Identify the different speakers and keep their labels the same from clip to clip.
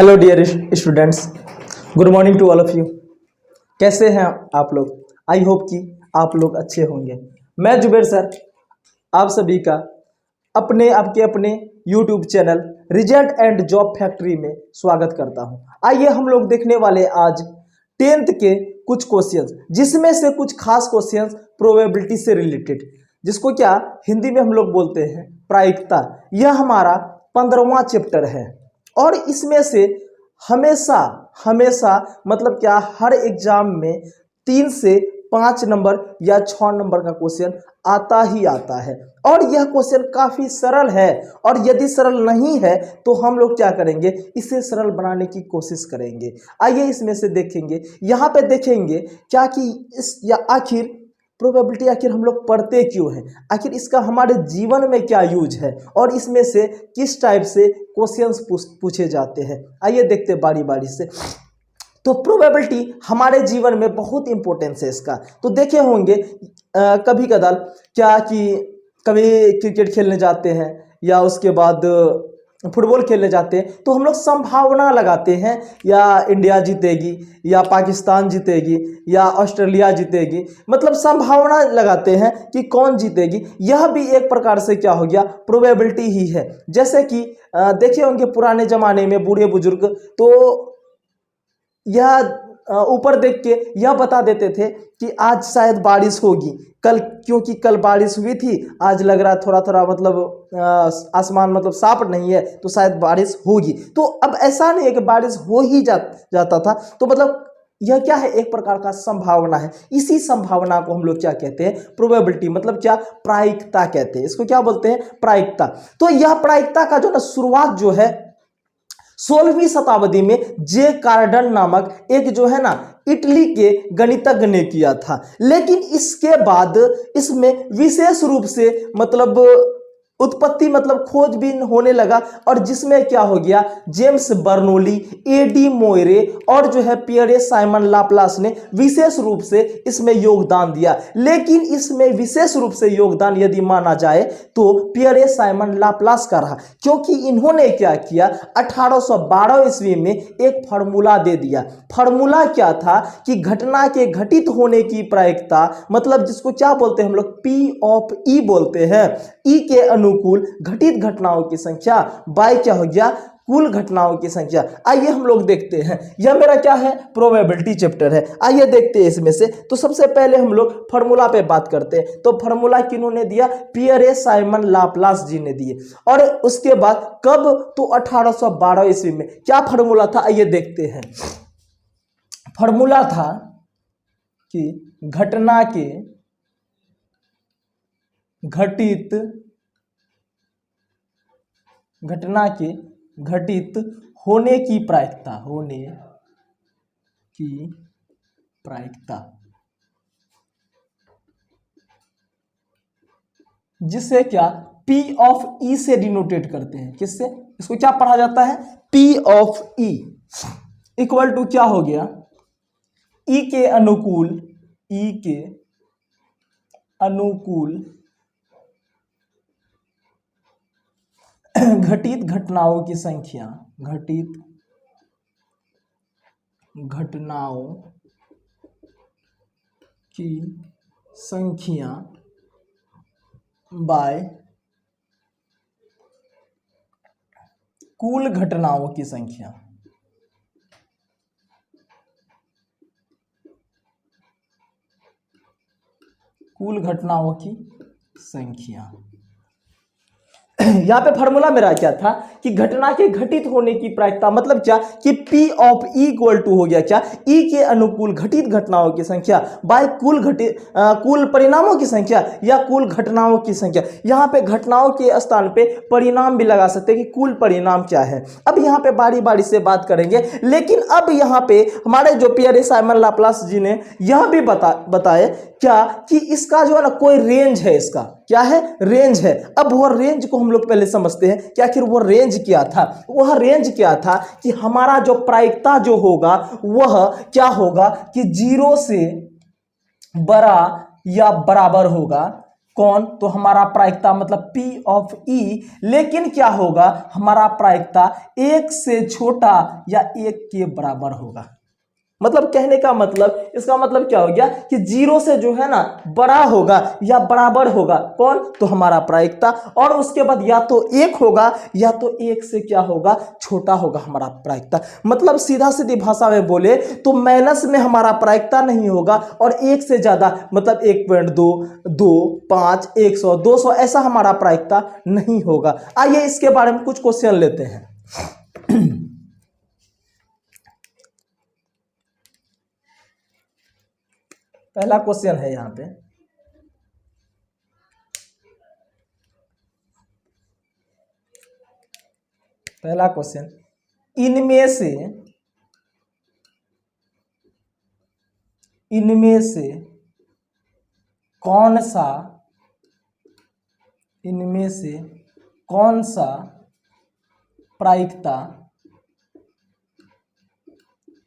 Speaker 1: Hello dear students, good morning to all of you. कैसे हैं आप लोग? आई होप कि आप लोग अच्छे होंगे। मैं जुबेर सर आप सभी का आपके अपने YouTube channel result and job factory में स्वागत करता हूं। आइए हम लोग देखने वाले आज 10th के कुछ क्वेश्चंस, जिसमें से कुछ खास क्वेश्चंस प्रोबेबिलिटी से रिलेटेड, जिसको क्या हिंदी में हम लोग बोलते हैं प्रायिकता। यह हमारा 15वां चैप्टर है और इसमें से हमेशा हमेशा मतलब क्या हर एग्जाम में 3 से 5 नंबर या 6 नंबर का क्वेश्चन आता ही आता है। और यह क्वेश्चन काफी सरल है, और यदि सरल नहीं है तो हम लोग क्या करेंगे, इसे सरल बनाने की कोशिश करेंगे। आइए इसमें से देखेंगे, यहाँ पे देखेंगे क्या कि इस या आखिर प्रोबेबिलिटी आखिर हम लोग पढ़ते क्यों हैं, आखिर इसका हमारे जीवन में क्या यूज है, और इसमें से किस टाइप से क्वेश्चंस पूछे जाते हैं। आइए देखते बारी बारी से। तो प्रोबेबिलिटी हमारे जीवन में बहुत इंपॉर्टेंस है इसका। तो देखे होंगे कभी कदाल क्या कि कभी क्रिकेट खेलने जाते हैं या उसके बाद फुटबॉल खेलने जाते हैं, तो हम लोग संभावना लगाते हैं या इंडिया जीतेगी या पाकिस्तान जीतेगी या ऑस्ट्रेलिया जीतेगी, मतलब संभावना लगाते हैं कि कौन जीतेगी। यह भी एक प्रकार से क्या हो गया, प्रोबेबिलिटी ही है। जैसे कि देखे होंगे पुराने जमाने में बूढ़े बुजुर्ग तो यह ऊपर देख के यह बता देते थे कि आज शायद बारिश होगी, कल क्योंकि कल बारिश हुई थी, आज लग रहा थोड़ा थोड़ा मतलब आसमान मतलब साफ नहीं है तो शायद बारिश होगी। तो अब ऐसा नहीं है कि बारिश हो ही जाता था, तो मतलब यह क्या है, एक प्रकार का संभावना है। इसी संभावना को हम लोग क्या कहते हैं, प्रोबेबिलिटी, मतलब क्या, प्रायिकता कहते हैं। इसको क्या बोलते हैं, प्रायिकता। तो यह प्रायिकता का जो ना शुरुआत जो है 16वीं शताब्दी में जे कार्डन नामक एक जो है ना इटली के गणितज्ञ ने किया था। लेकिन इसके बाद इसमें विशेष रूप से मतलब उत्पत्ति मतलब खोजबीन होने लगा, और जिसमें क्या हो गया, जेम्स बर्नौली, एडी मोइरे और जो है पियरे साइमन लाप्लास ने विशेष रूप से इसमें योगदान दिया। लेकिन इसमें विशेष रूप से योगदान यदि माना जाए तो पियरे साइमन लाप्लास का रहा, क्योंकि इन्होंने क्या किया, 1812 ईस्वी में एक फार्मूला दे दिया। फार्मूला क्या था कि घटना के घटित होने की प्रायिकता, मतलब जिसको क्या बोलते हैं हम लोग, पी ऑफ ई बोलते हैं। ई के अनुकूल घटित घटनाओं की संख्या बाय क्या हो गया, कुल घटनाओं की संख्या। आइए हम लोग देखते हैं, यह मेरा क्या है, प्रोबेबिलिटी चैप्टर है। आइए देखते हैं इसमें से। तो सबसे पहले हम लोग फार्मूला पे बात करते हैं। तो फार्मूला किन्होंने दिया, पियरे साइमन लाप्लास जी ने दिए। और उसके बाद कब, तो 1812 ईस्वी में। क्या फार्मूला था, आइए देखते हैं। फार्मूला था कि घटना के घटित होने की प्रायिकता, जिसे क्या P ऑफ E से डिनोटेट करते हैं। किससे, इसको क्या पढ़ा जाता है, P of E equal to क्या हो गया, E के अनुकूल घटित घटनाओं की संख्या बाय कुल घटनाओं की संख्या। यहाँ पे फार्मूला मेरा क्या था कि घटना के घटित होने की प्रायिकता, मतलब क्या कि P of E equal to हो गया क्या, E के अनुकूल घटित घटनाओं की संख्या बाय कुल परिणामों की संख्या या कुल घटनाओं की संख्या। यहाँ पे घटनाओं के स्थान पे परिणाम भी लगा सकते हैं कि कुल परिणाम क्या है। अब यहाँ पे बारी बारी से बात करेंगे, लेकिन अब यहाँ पे हमारे जो पियरे साइमन लाप्लास जी ने यह भी बताए क्या कि इसका जो है ना कोई रेंज है, इसका क्या है, रेंज है। अब वह रेंज को हम लोग पहले समझते हैं कि आखिर वो रेंज क्या था। वह रेंज क्या था कि हमारा जो प्रायिकता जो होगा वह क्या होगा कि 0 से बड़ा या बराबर होगा कौन? तो हमारा प्रायिकता मतलब P ऑफ E, लेकिन क्या होगा, हमारा प्रायिकता 1 से छोटा या 1 के बराबर होगा। मतलब कहने का मतलब, इसका मतलब क्या हो गया कि 0 से जो है ना बड़ा होगा या बराबर होगा कौन? तो हमारा प्रायिकता, और उसके बाद या तो 1 होगा या तो 1 से क्या होगा, छोटा होगा हमारा प्रायिकता। मतलब सीधा सीधी भाषा में बोले तो माइनस में हमारा प्रायिकता नहीं होगा, और 1 से ज्यादा मतलब 1.2, 2, 5, 100, 200 ऐसा हमारा प्रायिकता नहीं होगा। आइए इसके बारे में कुछ क्वेश्चन लेते हैं। पहला क्वेश्चन है यहाँ पे, पहला क्वेश्चन, इनमें से कौन सा, इनमें से कौन सा प्रायिकता,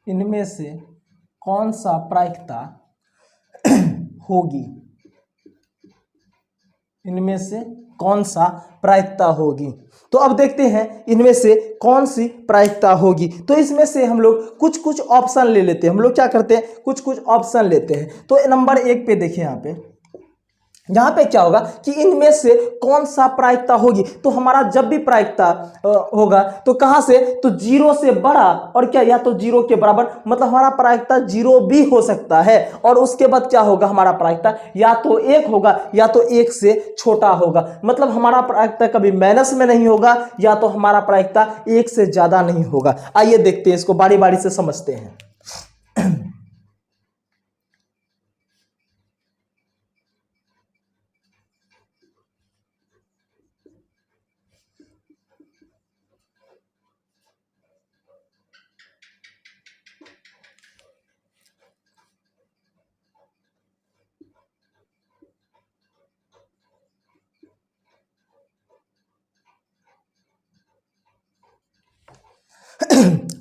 Speaker 1: इनमें से कौन सा प्रायिकता होगी, इनमें से कौन सा प्रायिकता होगी। तो अब देखते हैं इनमें से कौन सी प्रायिकता होगी। तो इसमें से हम लोग कुछ कुछ ऑप्शन ले लेते हैं। हम लोग क्या करते हैं, कुछ कुछ ऑप्शन लेते हैं। तो नंबर 1 पे देखिए, यहाँ पे क्या होगा कि इनमें से कौन सा प्रायिकता होगी। तो हमारा जब भी प्रायिकता होगा तो कहां से, तो 0 से बड़ा और क्या, या तो 0 के बराबर, मतलब हमारा प्रायिकता 0 भी हो सकता है। और उसके बाद क्या होगा, हमारा प्रायिकता या तो 1 होगा या तो 1 से छोटा होगा। मतलब हमारा प्रायिकता कभी माइनस में नहीं होगा या तो हमारा प्रायिकता 1 से ज्यादा नहीं होगा। आइए देखते हैं, इसको बारी बारी से समझते हैं।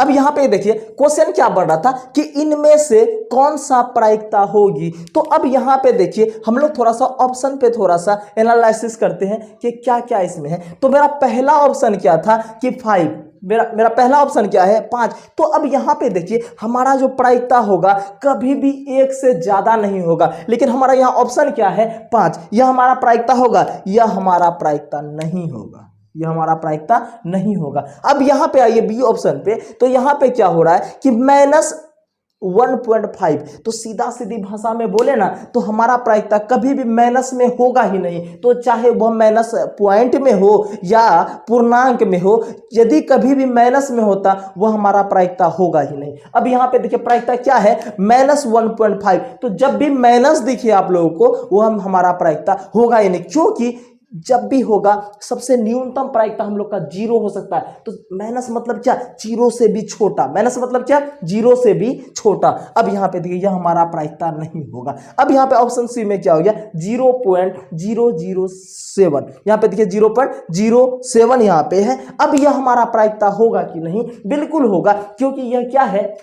Speaker 1: अब यहां पे देखिए क्वेश्चन क्या बन रहा था कि इनमें से कौन सा प्रायिकता होगी। तो अब यहां पे देखिए हम लोग थोड़ा सा ऑप्शन पे थोड़ा सा एनालिसिस करते हैं कि क्या क्या इसमें है। तो मेरा पहला ऑप्शन क्या था कि 5, मेरा पहला ऑप्शन क्या है, 5। तो अब यहां पे देखिए हमारा जो प्रायिकता होगा कभी भी 1 से ज्यादा नहीं होगा, लेकिन हमारा यहां ऑप्शन क्या है, 5। यह हमारा प्रायिकता होगा, यह हमारा प्रायिकता नहीं होगा, यह हमारा प्रायिकता नहीं होगा। अब यहां पे आइए बी ऑप्शन पे, तो यहां पे क्या हो रहा है कि -1.5। तो सीधा सीधी भाषा में बोले ना तो हमारा प्रायिकता कभी भी माइनस में होगा ही नहीं। तो चाहे वह माइनस पॉइंट में हो या पूर्णांक में हो, यदि कभी भी माइनस में होता वह हमारा प्रायिकता होगा ही नहीं। अब यहां पे देखिए प्रायिकता क्या है, -1.5। तो जब भी माइनस दिखे आप लोगों को वह हमारा प्रायिकता होगा ही नहीं, क्योंकि जब भी होगा सबसे न्यूनतम प्रायिकता हम लोग का 0 हो सकता है। तो माइनस मतलब क्या, 0 से भी छोटा, माइनस मतलब क्या, 0 से भी छोटा। अब यहां पे देखिए यह हमारा प्रायिकता नहीं होगा। अब यहां पे ऑप्शन सी में क्या हो गया, 0.007। यहां पे देखिए 0.07 यहां पे है। अब यह हमारा प्रायिकता होगा कि नहीं, बिल्कुल होगा, क्योंकि यह क्या है,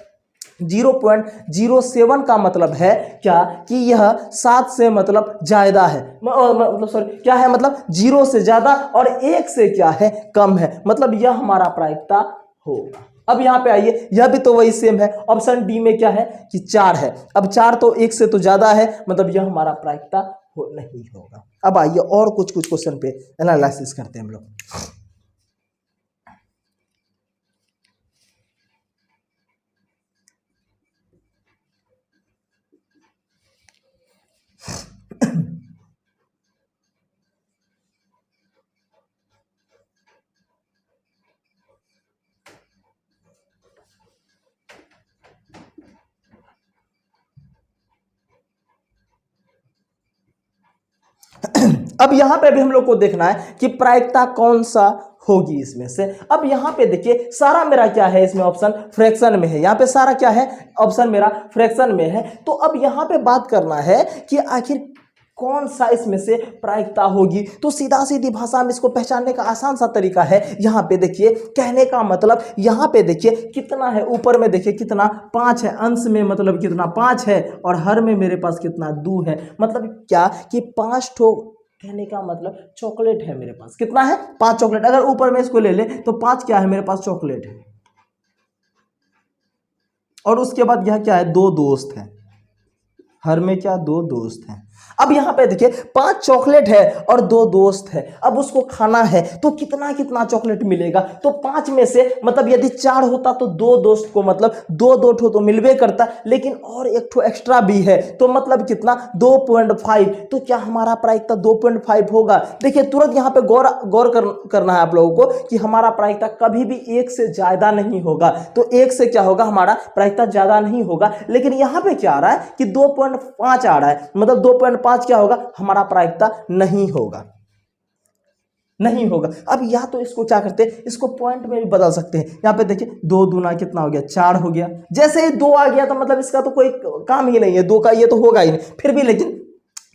Speaker 1: 0.07 का मतलब है क्या कि यह 7 से मतलब ज्यादा है, मतलब सॉरी क्या है, मतलब 0 से ज्यादा और 1 से क्या है, कम है। मतलब यह हमारा प्रायिकता होगा। अब यहां पे आइए, यह भी तो वही सेम है। ऑप्शन डी में क्या है कि 4 है। अब 4 तो 1 से तो ज्यादा है, मतलब यह हमारा प्रायिकता नहीं होगा। अब आइए और कुछ कुछ क्वेश्चन पे एनालिसिस करते हैं हम लोग। अब यहां पे भी हम लोग को देखना है कि प्रायिकता कौन सा होगी इसमें से। अब यहां पे देखिए सारा मेरा क्या है, इसमें ऑप्शन फ्रैक्शन में है। यहां पे सारा क्या है, ऑप्शन मेरा फ्रैक्शन में है। तो अब यहां पे बात करना है कि आखिर कौन सा इसमें से प्रायिकता होगी। तो सीधा सीधी भाषा में इसको पहचानने का आसान सा तरीका है। यहां पे देखिए कहने का मतलब, यहां पे देखिए कितना है, ऊपर में देखिए कितना 5 है, अंश में मतलब कितना 5 है, और हर में मेरे पास कितना 2 है। मतलब क्या कि 5 ठो कहने का मतलब चॉकलेट है मेरे पास, कितना है 5 चॉकलेट। अगर ऊपर में इसको ले ले तो 5 क्या है मेरे पास चॉकलेट है। और उसके बाद यह क्या है 2 दोस्त हैं, हर में क्या 2 दोस्त हैं। अब यहाँ पे देखिए 5 चॉकलेट है और 2 दोस्त है, अब उसको खाना है तो कितना कितना चॉकलेट मिलेगा। तो 5 में से मतलब यदि 4 होता तो 2 दोस्त को मतलब 2 ठो तो मिलवे करता, लेकिन और एक ठो एक्स्ट्रा भी है तो मतलब कितना 2.5। तो क्या हमारा प्रायिकता 2.5 होगा। देखिए तुरंत यहाँ पे गौर करना है आप लोगों को कि हमारा प्रायिकता कभी भी 1 से ज्यादा नहीं होगा। तो 1 से क्या होगा हमारा प्रायिकता ज्यादा नहीं होगा, लेकिन यहाँ पे क्या आ रहा है कि 2.5 आ रहा है, मतलब 2.5 क्या होगा हमारा प्रायिकता नहीं होगा, नहीं होगा। अब या तो इसको क्या करते हैं, इसको पॉइंट में भी बदल सकते हैं। यहाँ पे देखिए 2 दूना कितना हो गया 4 हो गया। जैसे ही 2 आ गया तो मतलब इसका तो कोई काम ही नहीं है, 2 का ये तो होगा ही नहीं, फिर भी लेकिन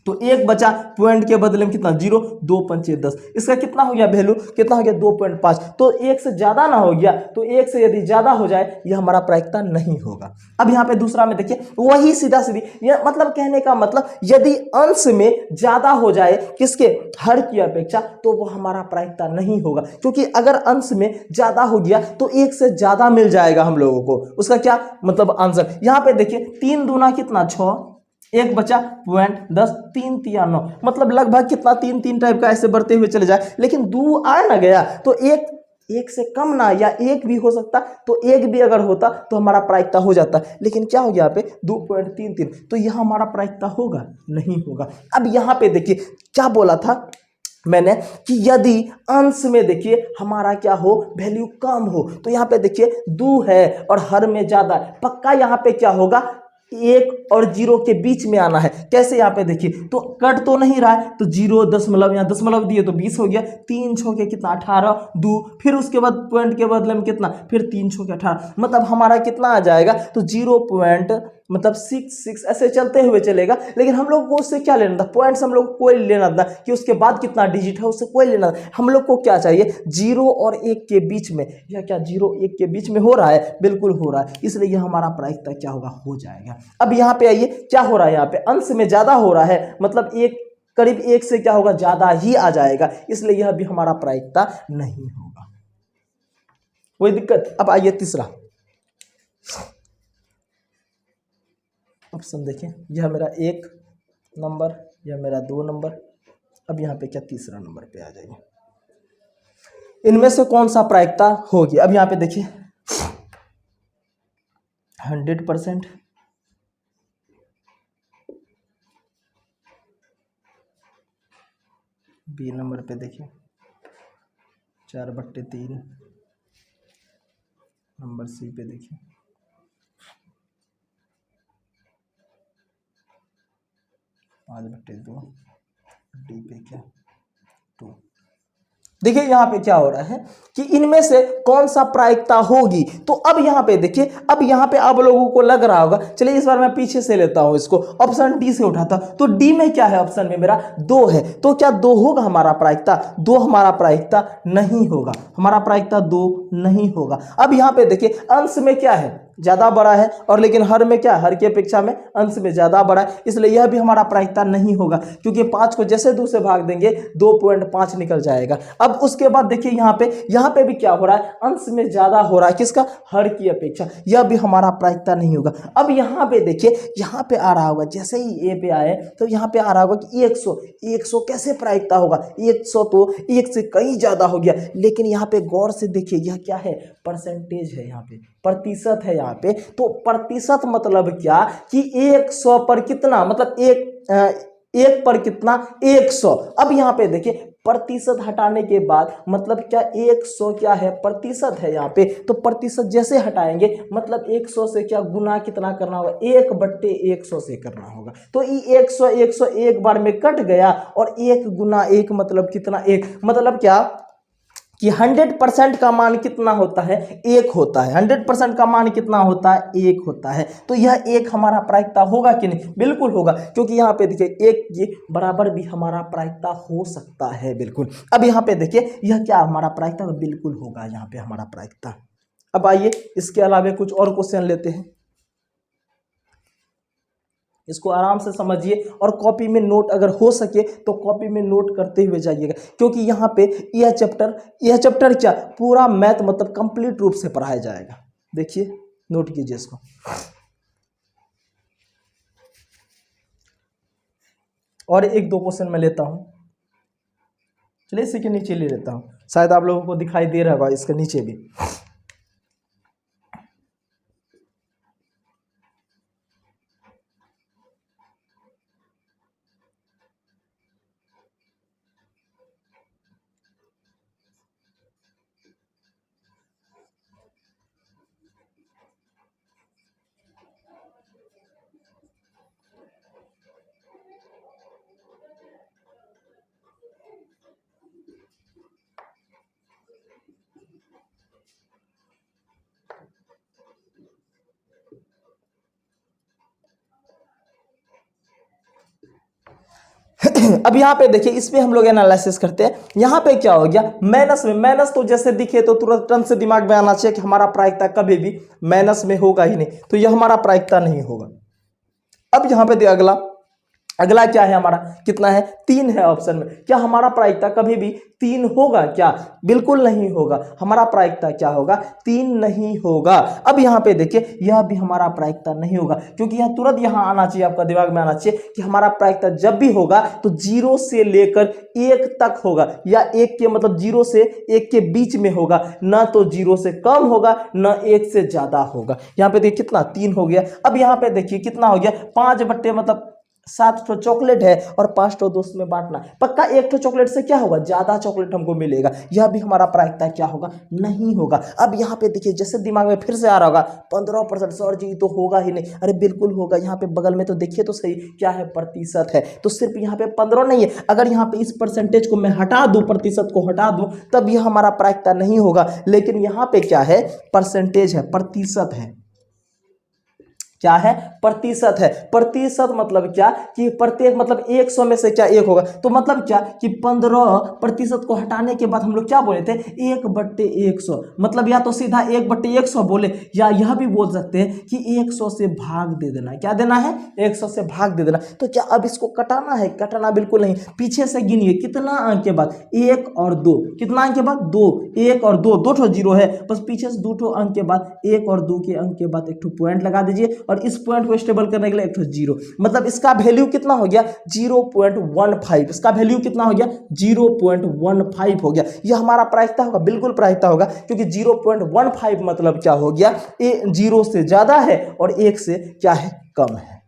Speaker 1: तो 1 बचा, पॉइंट के बदले में कितना 0, 2 पंचे 10, इसका कितना हो गया वैल्यू, कितना हो गया 2.5। तो 1 से ज्यादा ना हो गया, तो 1 से यदि ज्यादा हो जाए यह हमारा प्रायिकता नहीं होगा। अब यहाँ पे दूसरा में देखिए वही सीधा सीधी, यह मतलब कहने का मतलब यदि अंश में ज्यादा हो जाए किसके, हर की अपेक्षा, तो वो हमारा प्रायिकता नहीं होगा। क्योंकि अगर अंश में ज्यादा हो गया तो 1 से ज्यादा मिल जाएगा हम लोगों को, उसका क्या मतलब आंसर। यहाँ पे देखिए 3 दूना कितना 6, 1 बचा पॉइंट 10, 3 तिया 9, मतलब लगभग कितना 3 टाइप का ऐसे बढ़ते हुए चले जाए। लेकिन 2 आ ना गया तो 1 से कम ना, या 1 भी हो सकता, तो 1 भी अगर होता तो हमारा प्रायिकता हो जाता। लेकिन क्या हो गया यहाँ पे 2.33, तो यह हमारा प्रायिकता होगा नहीं होगा। अब यहाँ पे देखिए क्या बोला था मैंने कि यदि अंश में देखिए हमारा क्या हो वैल्यू कम हो, तो यहाँ पे देखिए 2 है और हर में ज्यादा, पक्का यहाँ पे क्या होगा 1 और 0 के बीच में आना है। कैसे यहाँ पे देखिए तो कट तो नहीं रहा है, तो 0 दशमलव, यहाँ दशमलव दिए तो 20 हो गया, 3 छो के कितना 18, 2, फिर उसके बाद पॉइंट के बदले में कितना, फिर 3 छो के 18, मतलब हमारा कितना आ जाएगा तो 0.66 ऐसे चलते हुए चलेगा। लेकिन हम लोग को उससे क्या लेना था, पॉइंट्स हम लोग को कोई लेना था कि उसके बाद कितना डिजिट है उससे कोई लेना था। हम लोग को क्या चाहिए 0 और 1 के बीच में, या क्या 0 1 के बीच में हो रहा है, बिल्कुल हो रहा है, इसलिए यह हमारा प्रायिकता क्या होगा हो जाएगा। अब यहाँ पे आइए क्या हो रहा है, यहाँ पे अंश में ज्यादा हो रहा है, मतलब एक करीब 1 से क्या होगा ज्यादा ही आ जाएगा, इसलिए यह भी हमारा प्रायिकता नहीं होगा, कोई दिक्कत। अब आइए तीसरा ऑप्शन देखिए, यह मेरा 1 नंबर, यह मेरा 2 नंबर। अब यहाँ पे क्या तीसरा नंबर पे आ जाएंगे, इनमें से कौन सा प्रायिकता होगी। अब यहाँ पे देखिए 100%, बी नंबर पे देखिए 4/3, नंबर सी पे देखिए 5/2, डी पे क्या 2। देखिए यहाँ पे क्या हो रहा है कि इनमें से कौन सा प्रायिकता होगी। तो अब यहाँ पे देखिए, अब यहाँ पे आप लोगों को लग रहा होगा, चलिए इस बार मैं पीछे से लेता हूं इसको, ऑप्शन डी से उठाता, तो डी में क्या है, ऑप्शन में मेरा 2 है, तो क्या 2 होगा हमारा प्रायिकता, 2 हमारा प्रायिकता नहीं होगा, हमारा प्रायिकता 2 नहीं होगा। अब यहाँ पे देखिए अंश में क्या है ज्यादा बड़ा है, और लेकिन हर में क्या, हर की अपेक्षा में अंश में ज्यादा बड़ा है, इसलिए यह भी हमारा प्रायिकता नहीं होगा, क्योंकि 5 को जैसे 2 से भाग देंगे 2.5 निकल जाएगा। अब उसके बाद देखिए यहाँ पे भी क्या हो रहा है, अंश में ज्यादा हो रहा है, किसका, हर की अपेक्षा, यह भी हमारा प्रायिकता नहीं होगा। अब यहाँ पे देखिए, यहाँ पे आ रहा होगा, जैसे ही ए पे आए तो यहाँ पे आ रहा होगा कि 100 कैसे प्रायिकता होगा, 100 तो 1 से कहीं ज्यादा हो गया। लेकिन यहाँ पे गौर से देखिए यह क्या है, परसेंटेज है, यहाँ पे प्रतिशत है यहाँ पे। तो प्रतिशत मतलब क्या कि 100 पर कितना, मतलब एक पर कितना 100। अब यहाँ पे देखिए प्रतिशत हटाने के बाद मतलब क्या 100 क्या है, प्रतिशत है यहाँ पे, तो प्रतिशत जैसे हटाएंगे मतलब 100 से क्या गुना कितना करना होगा, 1/100 से करना होगा। तो ये 100 एक बार में कट गया, और 1 गुना 1 मतलब कितना, 1 मतलब क्या कि 100% का मान कितना होता है, 1 होता है। 100% का मान कितना होता है, 1 होता है। तो यह 1 हमारा प्रायिकता होगा कि नहीं, बिल्कुल होगा, क्योंकि यहाँ पे देखिए 1 के बराबर भी हमारा प्रायिकता हो सकता है, बिल्कुल। अब यहाँ पे देखिए यह क्या हमारा प्रायिकता, बिल्कुल होगा यहाँ पे हमारा प्रायिकता। अब आइए इसके अलावा कुछ और क्वेश्चन लेते हैं। इसको आराम से समझिए और कॉपी में नोट अगर हो सके तो कॉपी में नोट करते हुए जाइएगा, क्योंकि यहाँ पे यह चैप्टर क्या पूरा मैथ मतलब कंप्लीट रूप से पढ़ाया जाएगा। देखिए नोट कीजिए इसको। और एक दो क्वेश्चन मैं लेता हूँ, चलिए इसी के नीचे ले लेता हूँ, शायद आप लोगों को दिखाई दे रहा होगा इसके नीचे भी। अब यहाँ पे देखिए, इस पे हम लोग एनालिसिस करते हैं। यहाँ पे क्या हो गया, माइनस में, माइनस तो जैसे दिखे तो तुरंत से दिमाग में आना चाहिए कि हमारा प्रायिकता कभी भी माइनस में होगा ही नहीं, तो यह हमारा प्रायिकता नहीं होगा। अब यहाँ पे अगला अगला क्या है हमारा, कितना है 3 है ऑप्शन में। क्या हमारा प्रायिकता कभी भी 3 होगा क्या, बिल्कुल नहीं होगा। हमारा प्रायिकता क्या होगा, 3 नहीं होगा। अब यहाँ पे देखिए यह भी हमारा प्रायिकता नहीं होगा, क्योंकि यह तुरंत यहाँ आना चाहिए, आपका दिमाग में आना चाहिए कि हमारा प्रायिकता जब भी होगा तो 0 से लेकर 1 तक होगा, या 1 के मतलब 0 से 1 के बीच में होगा, ना तो 0 से कम होगा ना 1 से ज्यादा होगा। यहाँ पे देखिए कितना 3 हो गया। अब यहाँ पे देखिए कितना हो गया, 5 बट्टे मतलब 7 ठो चॉकलेट है और 5 ठो दोस्त में बांटना, पक्का 1 ठो चॉकलेट से क्या होगा, ज्यादा चॉकलेट हमको मिलेगा। यह भी हमारा प्रायिकता क्या होगा, नहीं होगा। अब यहाँ पे देखिए जैसे दिमाग में फिर से आ रहा होगा 15%, सर जी तो होगा ही नहीं। अरे बिल्कुल होगा। यहाँ पे बगल में तो देखिए तो सही क्या है, प्रतिशत है, तो सिर्फ यहाँ पे 15 नहीं है। अगर यहाँ पे इस परसेंटेज को मैं हटा दूं, प्रतिशत को हटा दूं, तब यह हमारा प्रायिकता नहीं होगा। लेकिन यहाँ पे क्या है, परसेंटेज है, प्रतिशत है, क्या है, प्रतिशत है। प्रतिशत मतलब क्या कि प्रत्येक मतलब 100 में से क्या 1 होगा, तो मतलब क्या कि 15% को हटाने के बाद हम लोग क्या बोले थे, 1/100, मतलब या तो सीधा 1/100 बोले, या यह भी बोल सकते हैं कि 100 से भाग दे देना। क्या देना है, 100 से भाग दे देना। तो क्या अब इसको कटाना है, कटाना बिल्कुल नहीं। पीछे से गिनिए कितना अंक के बाद, 1 और 2, कितना अंक के बाद 2, 1 और 2, 2 ठो जीरो है, बस पीछे से 2 ठो अंक के बाद 1 और 2 के अंक के बाद एक ठो पॉइंट लगा दीजिए, और इस पॉइंट को स्टेबल करने के लिए एक ठो 0, मतलब इसका वैल्यू कितना हो गया 0.15। इसका वैल्यू कितना हो गया 0.15 हो गया। यह हमारा प्रायिकता होगा, बिल्कुल प्रायिकता होगा, क्योंकि 0.15 मतलब क्या हो गया, 0 से ज्यादा है और 1 से क्या है, कम है।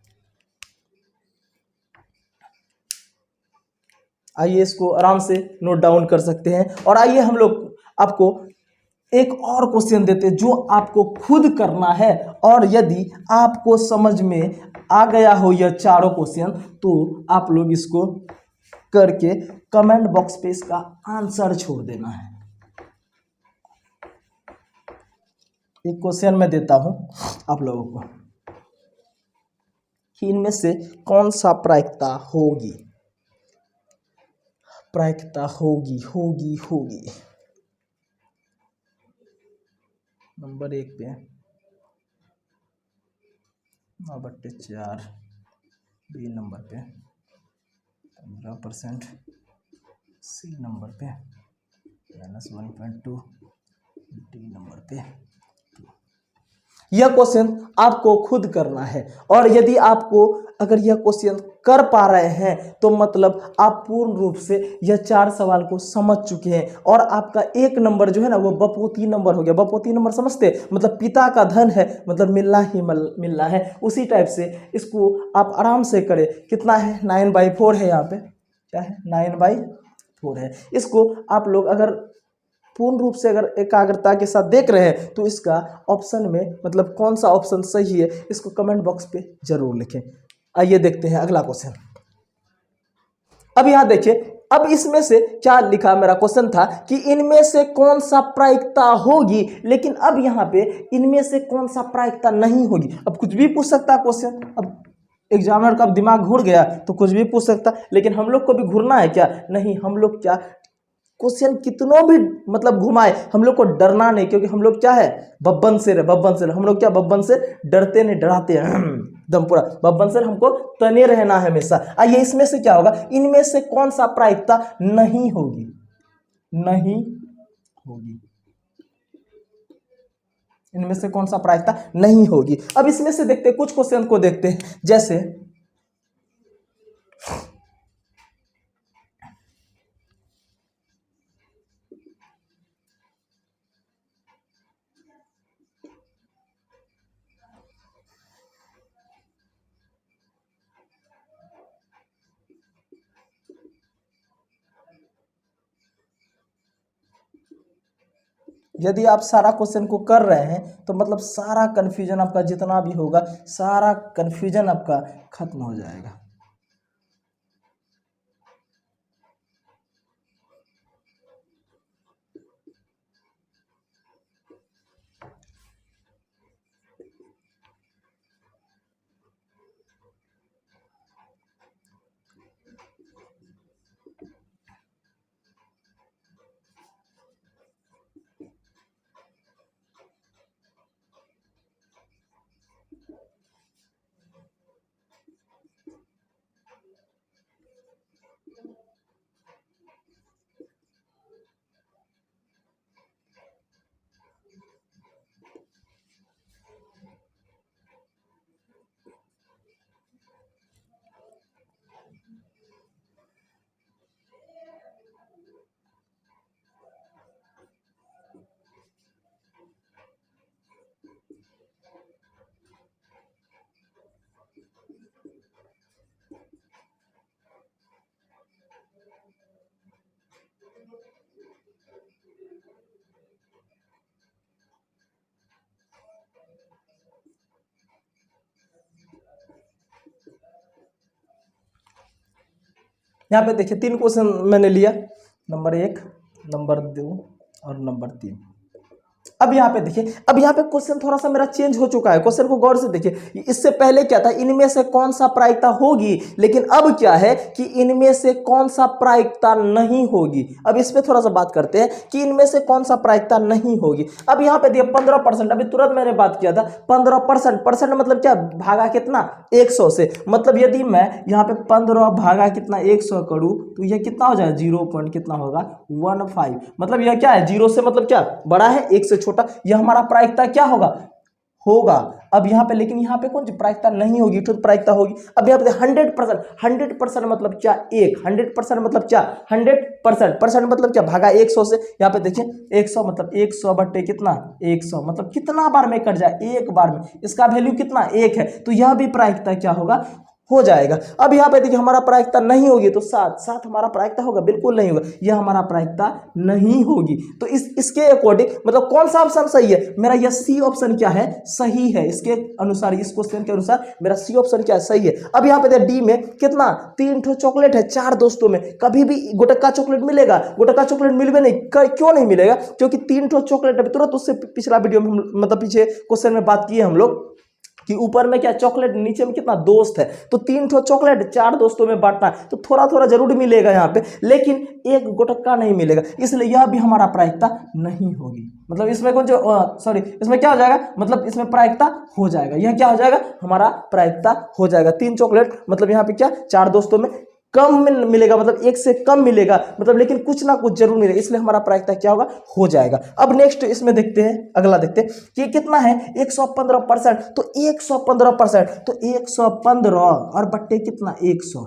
Speaker 1: आइए इसको आराम से नोट डाउन कर सकते हैं। और आइए हम लोग आपको एक और क्वेश्चन देते हैं जो आपको खुद करना है, और यदि आपको समझ में आ गया हो यह चारों क्वेश्चन तो आप लोग इसको करके कमेंट बॉक्स पे इसका आंसर छोड़ देना है। एक क्वेश्चन मैं देता हूं आप लोगों को कि इनमें से कौन सा प्रायिकता होगी, प्रायिकता होगी होगी होगी। नंबर 1 पे 9/4, बी नंबर पे 15%, सी नंबर पे -1.2, डी नंबर पे। यह क्वेश्चन आपको खुद करना है, और यदि आपको अगर यह क्वेश्चन कर पा रहे हैं तो मतलब आप पूर्ण रूप से यह 4 सवाल को समझ चुके हैं, और आपका 1 नंबर जो है ना वो बपोती नंबर हो गया। बपोती नंबर समझते, मतलब पिता का धन है, मतलब मिलना ही मिलना है। उसी टाइप से इसको आप आराम से करें। कितना है, 9/4 है, यहाँ पे क्या है 9/4 है। इसको आप लोग अगर पूर्ण रूप से अगर एकाग्रता के साथ देख रहे हैं तो इसका ऑप्शन में मतलब कौन सा ऑप्शन सही है इसको कमेंट बॉक्स पे जरूर लिखें। आइए देखते हैं अगला क्वेश्चन। अब यहां देखिए, अब इसमें से क्या लिखा, मेरा क्वेश्चन था कि इनमें से कौन सा प्रायिकता होगी, लेकिन अब यहाँ पे इनमें से कौन सा प्रायिकता नहीं होगी। अब कुछ भी पूछ सकता है क्वेश्चन, अब एग्जामिनर का दिमाग घूर गया तो कुछ भी पूछ सकता, लेकिन हम लोग को भी घूरना है क्या, नहीं, हम लोग क्या क्वेश्चन कितनों भी मतलब घुमाए, हम लोग को डरना नहीं, क्योंकि हम लोग क्या है, बब्बन शेर है, बब्बन शेर। हम लोग क्या बब्बन से डरते नहीं, डराते हैं एकदम पूरा बब्बन शेर। हमको तने रहना है हमेशा। आइए इसमें से क्या होगा, इनमें से कौन सा प्रायिकता नहीं होगी, नहीं होगी, इनमें से कौन सा प्रायिकता नहीं होगी। अब इसमें से देखते हैं, कुछ क्वेश्चन को देखते हैं, जैसे यदि आप सारा क्वेश्चन को कर रहे हैं तो मतलब सारा कन्फ्यूजन आपका जितना भी होगा, सारा कन्फ्यूजन आपका खत्म हो जाएगा। यहाँ पे देखिए 3 क्वेश्चन मैंने लिया, नंबर 1, नंबर 2 और नंबर 3। अब यहाँ पे देखिए, अब यहाँ पे क्वेश्चन थोड़ा सा मेरा चेंज हो चुका है। क्वेश्चन को गौर से देखिए, इससे पहले क्या था, इनमें से कौन सा प्रायिकता होगी, लेकिन अब क्या है कि इनमें से कौन सा प्रायिकता नहीं होगी। अब इस पे थोड़ा सा बात करते हैं कि इनमें से कौन सा प्रायिकता नहीं होगी। अब यहाँ पे देखिए 15%, अभी तुरंत मैंने बात किया था 15%। परसेंट मतलब क्या, भागा कितना, 100 से। मतलब यदि मैं यहाँ पे 15 भागा कितना 100 करूँ तो यह कितना हो जाएगा, 0 पॉइंट कितना होगा, 15। मतलब यह क्या है, 0 से मतलब क्या बड़ा है, 1 से छोटा। यह हमारा प्रायिकता क्या होगा, होगा। अब यहाँ पे, लेकिन यहाँ पे कौन सी प्रायिकता नहीं होगी, तो प्रायिकता होगी। अब यहाँ पे 100%, 100% मतलब क्या, 100% मतलब क्या, 100%, परसेंट मतलब क्या, भागा 100 से। यहाँ पे देखिए 100 मतलब 100 बट्टे कितना, 100 मतलब कितना बार में कट जाए, एक बार में। इसका वैल्यू कितना, 1 है, तो यह भी प्रायिकता क्या होगा, हो जाएगा। अब यहाँ पे देखिए हमारा प्रायिकता नहीं होगी, तो 7 हमारा प्रायिकता होगा, बिल्कुल नहीं होगा, यह हमारा प्रायिकता नहीं होगी। तो इसके अकॉर्डिंग मतलब कौन सा ऑप्शन सही है, मेरा यह सी ऑप्शन क्या है, सही है। इसके अनुसार, इस क्वेश्चन के अनुसार मेरा सी ऑप्शन क्या है, सही है। अब यहाँ पे देखिए डी में कितना, 3 ठो चॉकलेट है 4 दोस्तों में, कभी भी गोटक्का चॉकलेट मिलेगा, गोटक्का चॉकलेट मिलवे नहीं, क्यों नहीं मिलेगा, क्योंकि 3 ठो चॉकलेट। अभी तुरंत उससे पिछला वीडियो में मतलब पीछे क्वेश्चन में बात की है हम लोग कि ऊपर में क्या चॉकलेट, नीचे में कितना दोस्त है, तो 3 ठो चॉकलेट 4 दोस्तों में बांटना है, तो थोड़ा थोड़ा जरूर मिलेगा यहाँ पे, लेकिन एक गोटक्का नहीं मिलेगा, इसलिए यह भी हमारा प्रायिकता नहीं होगी। मतलब इसमें कौन जो सॉरी, इसमें क्या हो जाएगा, मतलब इसमें प्रायिकता हो जाएगा, यह क्या हो जाएगा, हमारा प्रायिकता हो जाएगा। 3 चॉकलेट मतलब यहाँ पे क्या, 4 दोस्तों में कम मिलेगा, मतलब 1 से कम मिलेगा, मतलब लेकिन कुछ ना कुछ जरूर मिलेगा, इसलिए हमारा प्रायिकता क्या होगा, हो जाएगा। अब नेक्स्ट इसमें देखते हैं, अगला देखते हैं कि कितना है, 115%। तो 115%, तो 115 और बट्टे कितना, 100।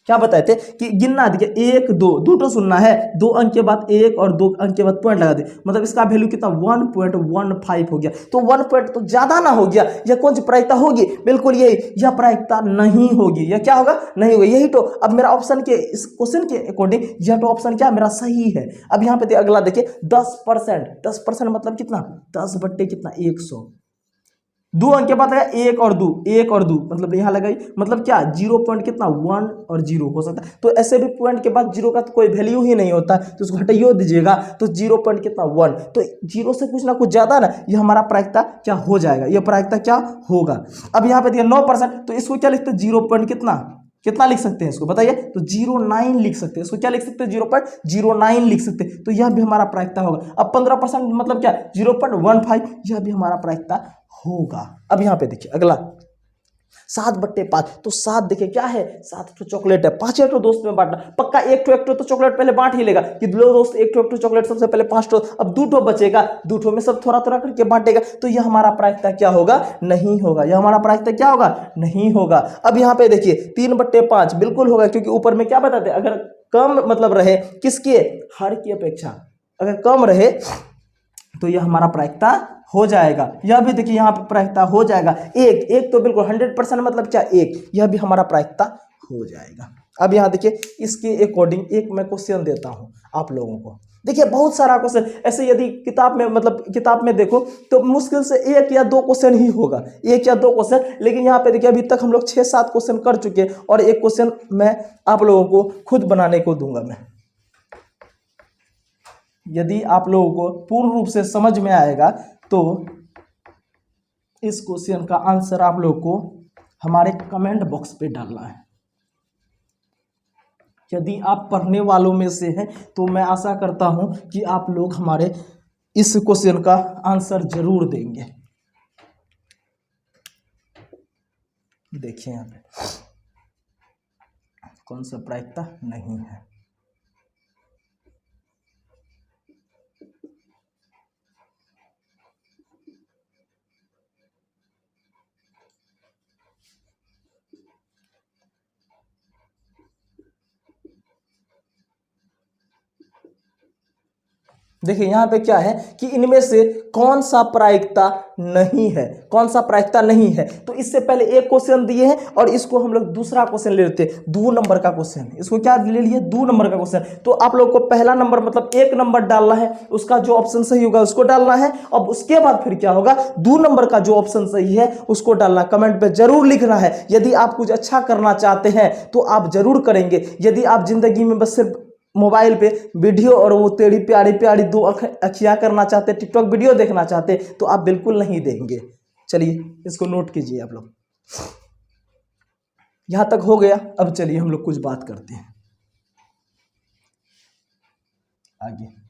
Speaker 1: क्या बताए थे कि गिनना, देखिए 1 2 दो तो सुनना है, 2 अंक के बाद 1 और 2 अंक के बाद पॉइंट लगा दे, मतलब इसका वैल्यू कितना, 1.15 हो गया। तो 1 पॉइंट तो ज्यादा ना हो गया, यह कौन सी प्रायिकता होगी, बिल्कुल यही, यह प्रायिकता नहीं होगी। यह क्या होगा, नहीं होगी, यही तो। अब मेरा ऑप्शन के, इस क्वेश्चन के अकॉर्डिंग यह तो ऑप्शन क्या मेरा सही है। अब यहाँ पे अगला देखिए 10%, 10% मतलब कितना, 10 बट्टे कितना, 100। 2 अंक के बाद लगा 1 और 2, 1 और 2 मतलब यहाँ लगाई, मतलब क्या, 0 पॉइंट कितना, 1 और 0 हो सकता है। तो ऐसे भी पॉइंट के बाद 0 का तो कोई वैल्यू ही नहीं होता, तो उसको हटाइयो दीजिएगा, तो 0 पॉइंट कितना, 1। तो 0 से कुछ ना कुछ ज्यादा ना, ये हमारा प्रायिकता क्या हो जाएगा, ये प्रायिकता क्या होगा। अब यहाँ पे देखिए 9%, तो इसको क्या लिखते हैं, 0 पॉइंट कितना, कितना लिख सकते हैं इसको बताइए? तो 0.9 लिख सकते हैं इसको। क्या लिख सकते हैं? 0.09 लिख सकते हैं। तो यह भी हमारा प्रायिकता होगा। अब 15% मतलब क्या? 0.15, यह भी हमारा प्रायिकता होगा। अब यहाँ पे देखिए अगला 7/5। तो 7 देखिए क्या है? 7 तो चॉकलेट है, 5 तो दोस्त में बांटना पक्का। एक तो चॉकलेट पहले बांट ही लेगा कि लो दोस्त, एक चॉकलेट सबसे पहले 5 अब 2 बचेगा, 2 में सब थोड़ा थोड़ा करके बांटेगा। तो यह हमारा प्रायिकता क्या होगा? नहीं होगा। यह हमारा प्रायिकता क्या होगा? नहीं होगा। अब यहाँ पे देखिए 3/5 बिल्कुल होगा, क्योंकि ऊपर में क्या बताते हैं, अगर कम मतलब रहे किसके? हर की अपेक्षा अगर कम रहे तो यह हमारा प्रायिकता हो जाएगा। यह भी देखिए यहाँ पे प्रायिकता हो जाएगा। एक तो बिल्कुल 100% मतलब क्या? एक, यह भी हमारा प्रायिकता हो जाएगा। अब यहाँ देखिए इसके अकॉर्डिंग एक मैं क्वेश्चन देता हूँ आप लोगों को। देखिए बहुत सारा क्वेश्चन ऐसे, यदि किताब में मतलब किताब में देखो तो मुश्किल से 1 या 2 क्वेश्चन ही होगा, 1 या 2 क्वेश्चन। लेकिन यहाँ पे देखिए अभी तक हम लोग 6-7 क्वेश्चन कर चुके हैं, और एक क्वेश्चन मैं आप लोगों को खुद बनाने को दूंगा मैं। यदि आप लोगों को पूर्ण रूप से समझ में आएगा तो इस क्वेश्चन का आंसर आप लोगों को हमारे कमेंट बॉक्स पे डालना है। यदि आप पढ़ने वालों में से हैं तो मैं आशा करता हूं कि आप लोग हमारे इस क्वेश्चन का आंसर जरूर देंगे। देखिए यहाँ पे कौन सा प्रायिकता नहीं है। देखिए यहाँ पे क्या है कि इनमें से कौन सा प्रायिकता नहीं है, कौन सा प्रायिकता नहीं है। तो इससे पहले एक क्वेश्चन दिए हैं और इसको हम लोग दूसरा क्वेश्चन ले लेते हैं, 2 नंबर का क्वेश्चन। इसको क्या ले लिए? 2 नंबर का क्वेश्चन। तो आप लोग को पहला नंबर मतलब 1 नंबर डालना है, उसका जो ऑप्शन सही होगा उसको डालना है। अब उसके बाद फिर क्या होगा? 2 नंबर का जो ऑप्शन सही है उसको डालना। कमेंट पे जरूर लिखना है। यदि आप कुछ अच्छा करना चाहते हैं तो आप जरूर करेंगे। यदि आप जिंदगी में बस सिर्फ मोबाइल पे वीडियो और वो टेढ़ी प्यारी प्यारी 2 अखियाँ करना चाहते, टिकटॉक वीडियो देखना चाहते, तो आप बिल्कुल नहीं देंगे। चलिए इसको नोट कीजिए आप लोग। यहां तक हो गया। अब चलिए हम लोग कुछ बात करते हैं आगे।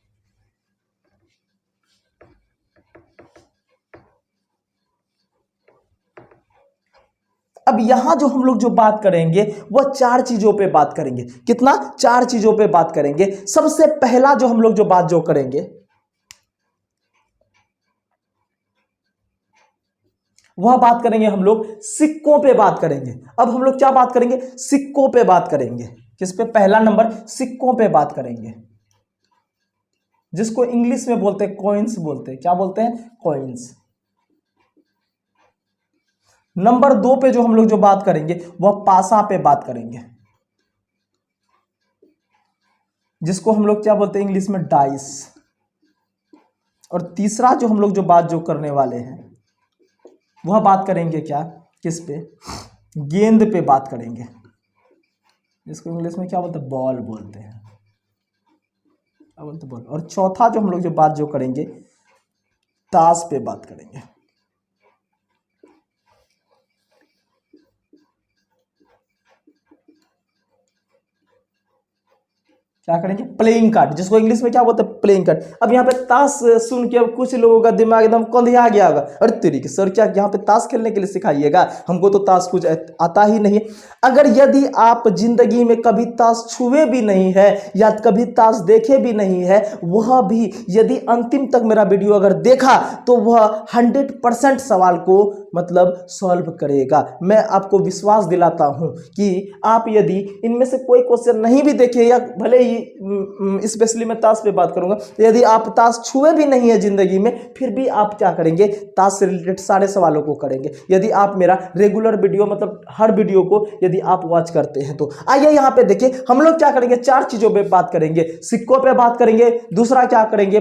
Speaker 1: अब यहां जो हम लोग जो बात करेंगे वह 4 चीजों पे बात करेंगे। कितना? 4 चीजों पे बात करेंगे। सबसे पहला जो हम लोग जो बात जो करेंगे वह बात करेंगे हम लोग सिक्कों पे बात करेंगे। अब हम लोग क्या बात करेंगे? सिक्कों पे बात करेंगे। किस पे? पहला नंबर सिक्कों पे बात करेंगे, जिसको इंग्लिश में बोलते हैं कॉइन्स बोलते हैं। क्या बोलते हैं? कॉइन्स। नंबर 2 पे जो हम लोग जो बात करेंगे वह पासा पे बात करेंगे, जिसको हम लोग क्या बोलते हैं इंग्लिश में? डाइस। और तीसरा जो हम लोग जो बात जो करने वाले हैं वह बात करेंगे क्या? किस पे? गेंद पे बात करेंगे, जिसको इंग्लिश में क्या बोलते हैं? बॉल बोलते हैं। क्या बोलते हैं? बॉल। और चौथा जो हम लोग जो बात जो करेंगे ताश पे बात करेंगे। क्या करेंगे? प्लेइंग कार्ड, जिसको इंग्लिश में क्या बोलते हैं? Playing card. अब यहाँ पे ताश सुन के अब कुछ लोगों का दिमाग एकदम कंधिया गया होगा, अरे तेरी के सर क्या यहाँ पे ताश खेलने के लिए सिखाइएगा? हमको तो ताश कुछ आता ही नहीं है। अगर यदि आप जिंदगी में कभी ताश छुए भी नहीं है या कभी ताश देखे भी नहीं है, वह भी यदि अंतिम तक मेरा वीडियो अगर देखा तो वह 100% सवाल को मतलब सॉल्व करेगा। मैं आपको विश्वास दिलाता हूं कि आप यदि इनमें से कोई क्वेश्चन नहीं भी देखे, या भले ही स्पेशली मैं ताश पे बात करूंगा, यदि आप ताश छुए भी नहीं है जिंदगी में, फिर भी आप क्या करेंगे? ताश से रिलेटेड सारे सवालों को करेंगे, यदि आप मेरा रेगुलर वीडियो मतलब हर वीडियो को यदि आप वॉच करते हैं तो। आइए यहाँ पे देखिए हम लोग क्या करेंगे, 4 चीजों पे बात करेंगे। सिक्कों पे बात करेंगे, दूसरा क्या करेंगे?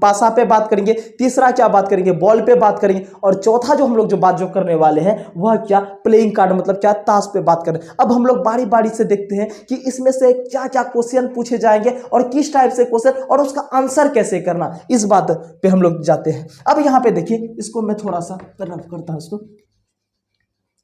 Speaker 1: पासा पे बात करेंगे, तीसरा क्या बात करेंगे? बॉल पे बात करेंगे, और चौथा जो हम लोग जो बात जो करने वाले हैं वह क्या? प्लेइंग कार्ड मतलब क्या? ताश पे बात करें। अब हम लोग बारी बारी से देखते हैं कि इसमें से क्या क्या क्वेश्चन पूछे जाएंगे और किस टाइप से क्वेश्चन, और उसका आंसर कैसे करना, इस बात पे हम लोग जाते हैं। अब यहाँ पे देखिए इसको मैं थोड़ा सा रफ करता हूं इसको।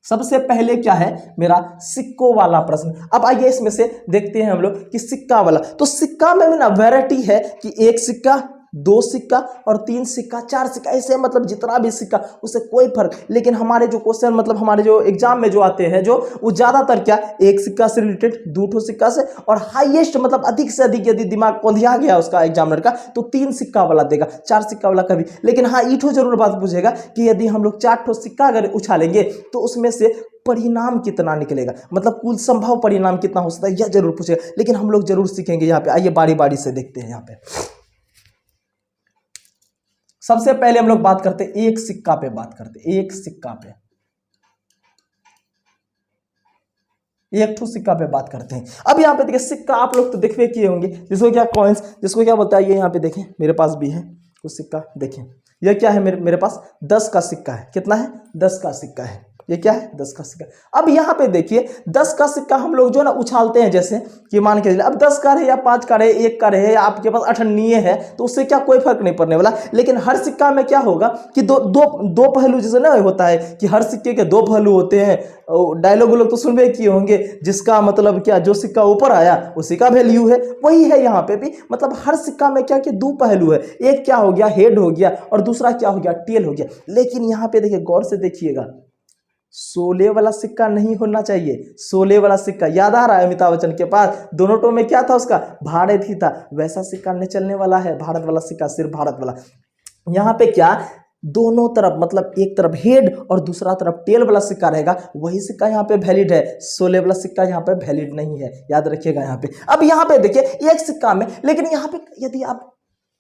Speaker 1: सबसे पहले क्या है मेरा सिक्कों वाला प्रश्न। अब आइए इसमें से देखते हैं हम लोग कि सिक्का वाला। तो सिक्का में ना वैरायटी है कि एक सिक्का, दो सिक्का और तीन सिक्का, चार सिक्का, ऐसे मतलब जितना भी सिक्का उससे कोई फर्क। लेकिन हमारे जो क्वेश्चन मतलब हमारे जो एग्जाम में जो आते हैं जो वो ज्यादातर क्या एक सिक्का से रिलेटेड, दो ठो सिक्का से, और हाईएस्ट मतलब अधिक से अधिक यदि दिमाग पौधिया गया उसका एग्जामिनर का तो तीन सिक्का वाला देगा, चार सिक्का वाला कभी। लेकिन हाँ ईठो जरूर बात पूछेगा कि यदि हम लोग चार ठो सिक्का अगर उछालेंगे तो उसमें से परिणाम कितना निकलेगा, मतलब कुल संभव परिणाम कितना हो सकता है, यह जरूर पूछेगा। लेकिन हम लोग जरूर सीखेंगे यहाँ पे। आइए बारी बारी से देखते हैं यहाँ पे। सबसे पहले हम लोग बात करते हैं एक सिक्का पे, बात करते हैं एक सिक्का पे, एक ठो सिक्का पे बात करते हैं। अब यहाँ पे देखिए सिक्का आप लोग तो देखते किए होंगे, जिसको क्या कॉइन्स, जिसको क्या बोलता है, ये यहाँ पे देखें मेरे पास भी है कुछ सिक्का, देखें ये क्या है मेरे पास 10 का सिक्का है। कितना है? 10 का सिक्का है। ये क्या है? 10 का सिक्का। अब यहाँ पे देखिए 10 का सिक्का हम लोग जो ना उछालते हैं, जैसे कि मान के चलिए अब 10 का रहे या 5 का रहे, 1 का रहे, या आपके पास अठन्नीय है तो उससे क्या कोई फर्क नहीं पड़ने वाला। लेकिन हर सिक्का में क्या होगा कि दो दो दो पहलू, जैसे ना होता है कि हर सिक्के के दो पहलू होते हैं। डायलॉग लोग तो सुनबे किए होंगे, जिसका मतलब क्या, जो सिक्का ऊपर आया उसी का वैल्यू है। वही है यहाँ पे भी, मतलब हर सिक्का में क्या कि दो पहलू है, एक क्या हो गया हेड हो गया और दूसरा क्या हो गया टेल हो गया। लेकिन यहाँ पे देखिए गौर से देखिएगा, सोले वाला सिक्का नहीं होना चाहिए। सोले वाला सिक्का याद आ रहा है अमिताभ बच्चन के पास दोनों टो में क्या था उसका, भारत ही था। वैसा सिक्का नहीं चलने वाला है, भारत वाला सिक्का, सिर्फ भारत वाला। यहाँ पे क्या दोनों तरफ मतलब एक तरफ हेड और दूसरा तरफ टेल वाला सिक्का रहेगा, वही सिक्का यहाँ पे वैलिड है। सोले वाला सिक्का यहाँ पे वैलिड नहीं है, याद रखिएगा यहाँ पे। अब यहाँ पे देखिए एक सिक्का में, लेकिन यहाँ पे यदि आप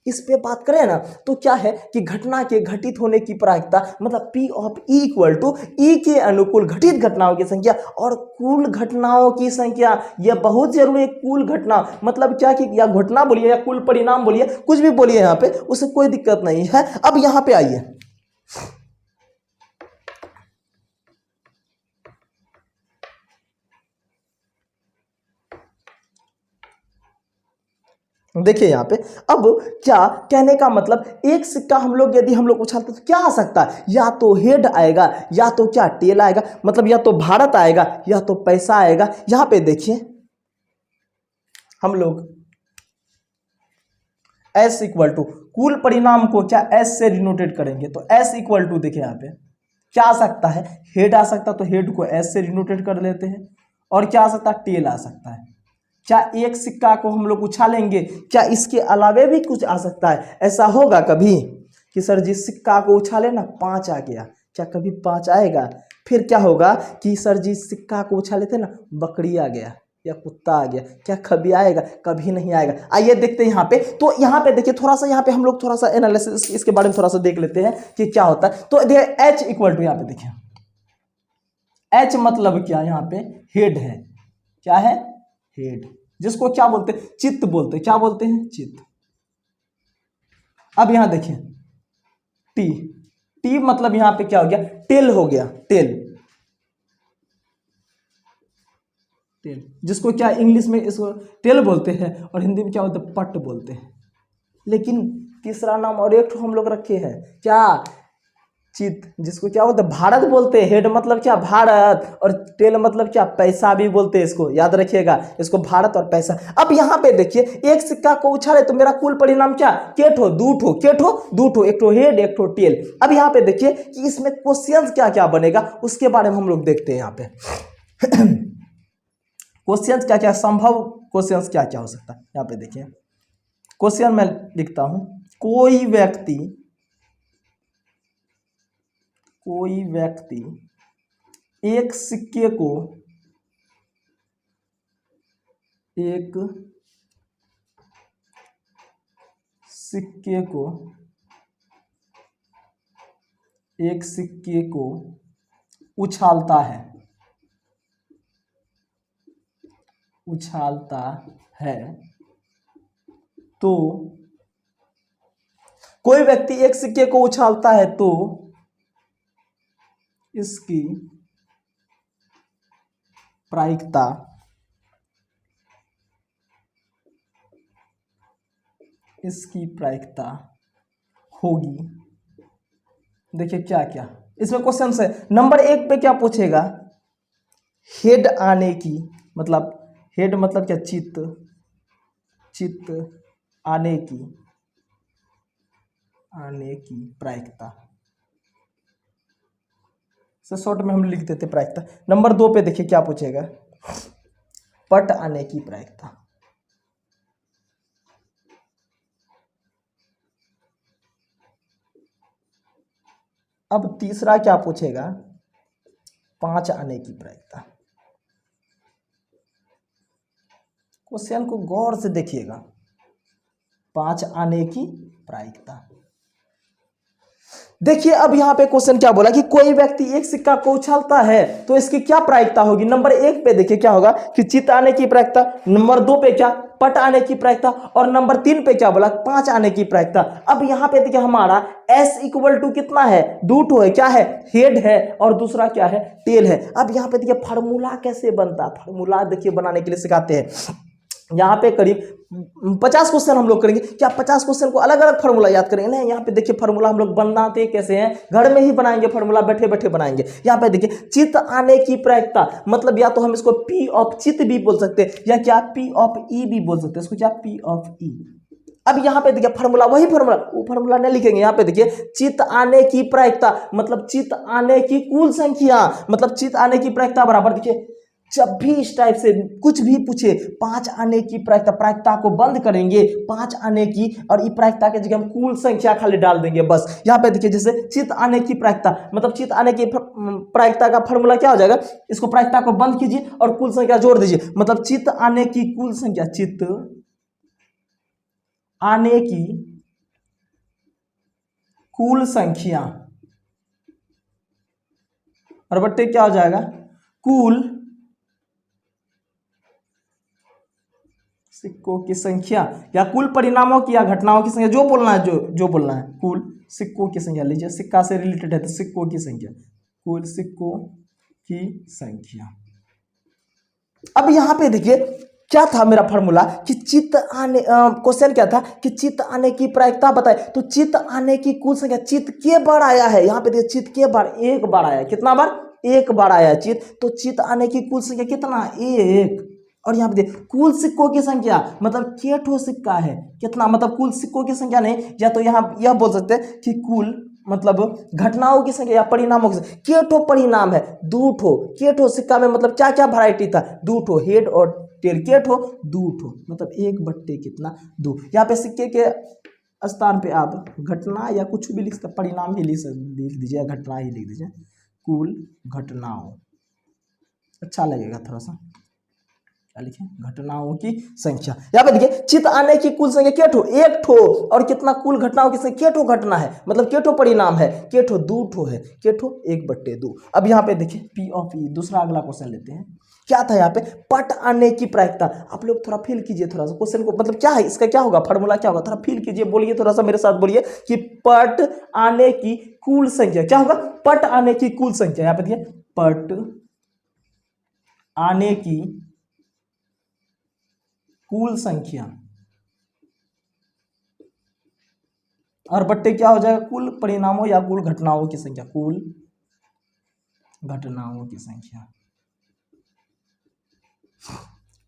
Speaker 1: इस पे बात करें ना तो क्या है कि घटना के घटित होने की प्रायिकता, मतलब P of E equal to E के अनुकूल घटित घटनाओं की संख्या और कुल घटनाओं की संख्या। यह बहुत जरूरी है, कुल घटना मतलब क्या कि या घटना बोलिए या कुल परिणाम बोलिए, कुछ भी बोलिए यहाँ पे, उससे कोई दिक्कत नहीं है। अब यहाँ पे आइए, देखिए यहाँ पे। अब क्या कहने का मतलब, एक सिक्का हम लोग यदि हम लोग उछालते तो क्या आ सकता है, या तो हेड आएगा या तो क्या टेल आएगा, मतलब या तो भारत आएगा या तो पैसा आएगा। यहाँ पे देखिए हम लोग S इक्वल टू कुल परिणाम को क्या S से डिनोटेट करेंगे, तो S इक्वल टू देखिए यहाँ पे क्या आ सकता है, हेड आ सकता है तो हेड को S से डिनोटेट कर लेते हैं, और क्या आ सकता है टेल आ सकता है। क्या एक सिक्का को हम लोग उछालेंगे, क्या इसके अलावे भी कुछ आ सकता है? ऐसा होगा कभी कि सर जी सिक्का को उछाले ना 5 आ गया, क्या कभी 5 आएगा? फिर क्या होगा कि सर जी सिक्का को उछाले थे ना बकरी आ गया या कुत्ता आ गया, क्या कभी आएगा? कभी नहीं आएगा। आइए देखते हैं यहाँ पे। तो यहाँ पे देखिए थोड़ा सा, यहाँ पे हम लोग थोड़ा सा एनालिसिस इसके बारे में थोड़ा सा देख लेते हैं कि क्या होता है। तो देखिए H इक्वल टू, यहाँ पे देखिए H मतलब क्या, यहाँ पे हेड है। क्या है? हेड, जिसको क्या बोलते हैं, चित्त बोलते हैं। क्या बोलते हैं? चित्त। अब यहां देखिए टी, टी मतलब यहां पे क्या हो गया, टेल हो गया, टेल, टेल, जिसको क्या इंग्लिश में इसको टेल बोलते हैं और हिंदी में क्या बोलते हैं, पट बोलते हैं। लेकिन तीसरा नाम और एक हम लोग रखे हैं, क्या, चित, जिसको क्या बोलते हैं, भारत बोलते हैं। हेड मतलब क्या, भारत, और टेल मतलब क्या, पैसा भी बोलते हैं इसको, याद रखिएगा इसको, भारत और पैसा। अब यहाँ पे देखिए एक सिक्का को उछाले तो मेरा कुल परिणाम क्या, केठो दूठो, केठो दूठो, एक ठो हेड एक ठो टेल। अब यहाँ पे देखिए कि इसमें क्वेश्चंस क्या क्या बनेगा उसके बारे में हम लोग देखते हैं यहाँ पे। क्वेश्चंस क्या क्या, संभव क्वेश्चंस क्या क्या हो सकता है। यहाँ पे देखिए क्वेश्चन मैं लिखता हूं, कोई व्यक्ति एक सिक्के को एक सिक्के को उछालता है तो कोई व्यक्ति एक सिक्के को उछालता है तो इसकी प्रायिकता होगी, देखिए क्या क्या, इसमें क्वेश्चन है नंबर 1 पे क्या पूछेगा, हेड आने की, मतलब हेड मतलब क्या, चित्त, चित्त आने की प्रायिकता, शॉर्ट में हम लिख देते प्रायिकता। नंबर 2 पे देखिए क्या पूछेगा, पट आने की प्रायिकता। अब तीसरा क्या पूछेगा, 5 आने की प्रायिकता। क्वेश्चन को गौर से देखिएगा, 5 आने की प्रायिकता। देखिए अब यहां पे क्वेश्चन क्या बोला कि कोई व्यक्ति एक सिक्का को उछालता है तो इसकी क्या प्रायिकता होगी। नंबर 1 पे देखिए क्या होगा कि चित्त आने की प्रायिकता, नंबर 2 पे क्या, पट आने की प्रायिकता, और नंबर 3 पे क्या बोला, 5 आने की प्रायिकता। अब यहां पे देखिए हमारा S इक्वल टू कितना है, 2 ठो है, क्या है, हेड है, और दूसरा क्या है, टेल है। अब यहां पे देखिए फार्मूला कैसे बनता है, फार्मूला देखिए बनाने के लिए सिखाते हैं। यहाँ पे करीब 50 क्वेश्चन हम लोग करेंगे। क्या 50 क्वेश्चन को अलग अलग फार्मूला याद करेंगे? नहीं, यहाँ पे देखिए फार्मूला हम लोग बनाते कैसे हैं, घर में ही बनाएंगे फार्मूला, बैठे बैठे बनाएंगे। यहाँ पे देखिए चित्त आने की प्रायिकता, मतलब या तो हम इसको पी ऑफ चित्त भी बोल सकते हैं, या क्या पी ऑफ ई भी बोल सकते हैं, इसको क्या, पी ऑफ ई। अब यहाँ पे देखिए फार्मूला, वही फार्मूला, वो फार्मूला नहीं लिखेंगे। यहाँ पे देखिए चित्त आने की प्रायिकता मतलब चित्त आने की कुल संख्या, मतलब चित्त आने की प्रायिकता बराबर, देखिए जब भी इस टाइप से कुछ भी पूछे, 5 आने की प्रायिकता, प्रायिकता को बंद करेंगे 5 आने की, और ई प्रायिकता के जगह हम कुल संख्या खाली डाल देंगे बस। यहाँ पे देखिए जैसे चित्त आने की प्रायिकता, मतलब चित्त आने की प्रायिकता का फार्मूला क्या हो जाएगा, इसको प्रायिकता को बंद कीजिए और कुल संख्या जोड़ दीजिए, मतलब चित्त आने की कुल संख्या, चित्त आने की कुल संख्या, और बट्टे क्या हो जाएगा, कुल सिक्कों की संख्या, या कुल परिणामों की या घटनाओं की संख्या, जो बोलना है, जो बोलना है, कुल सिक्कों की संख्या। लीजिए सिक्का से रिलेटेड है तो सिक्कों की संख्या, कुल सिक्कों की संख्या। अब यहां पे देखिए क्या था मेरा फार्मूला कि चित्त आने, क्वेश्चन क्या था कि चित्त आने की प्रायिकता बताए, तो चित्त आने की कुल संख्या, चित्त के बार आया है, यहाँ पे देखिए चित्त के बार, एक बार आया, कितना बार, एक बार आया चित्त, तो चित्त आने की कुल संख्या कितना, 1। और यहाँ पे देखिए कुल सिक्कों की संख्या, मतलब के ठो सिक्का है, कितना, मतलब कुल सिक्कों की संख्या नहीं, या तो यहाँ यह बोल सकते हैं कि कुल मतलब घटनाओं की संख्या या परिणामों की संख्या। के ठो परिणाम है, 2 ठो, के ठो सिक्का में मतलब क्या क्या वैरायटी था, 2 ठो, हेड और टेल, के ठो, 2 ठो, मतलब 1 बट्टे कितना, 2। यहाँ पे सिक्के के स्थान पे आप घटना या कुछ भी लिख सकते, परिणाम ही लिख दीजिए, घटना ही लिख दीजिए, कुल घटनाओं, अच्छा लगेगा थोड़ा सा, लिखिए घटनाओं की संख्या। यहाँ पे देखिए चित्त आने की कुल संख्या के ठो, 1 ठो, और कितना, कुल घटनाओं की संख्या, के ठो घटना है, मतलब के ठो परिणाम है, के ठो 2 ठो है, के ठो 1/2। अब यहाँ पे देखिए पी ऑफ ई, दूसरा अगला क्वेश्चन लेते हैं। क्या था यहाँ पे, पट आने की प्रायिकता। आप लोग थोड़ा फील कीजिए, थोड़ा सा क्वेश्चन को, मतलब क्या है इसका, क्या होगा फार्मूला, क्या होगा, थोड़ा फील कीजिए, बोलिए थोड़ा सा मेरे साथ, बोलिए कि पट आने की कुल संख्या क्या होगा, पट आने की कुल संख्या। यहाँ पे देखिए पट आने की कुल संख्या, और बट्टे क्या हो जाएगा, कुल परिणामों या कुल घटनाओं की संख्या, कुल घटनाओं की संख्या,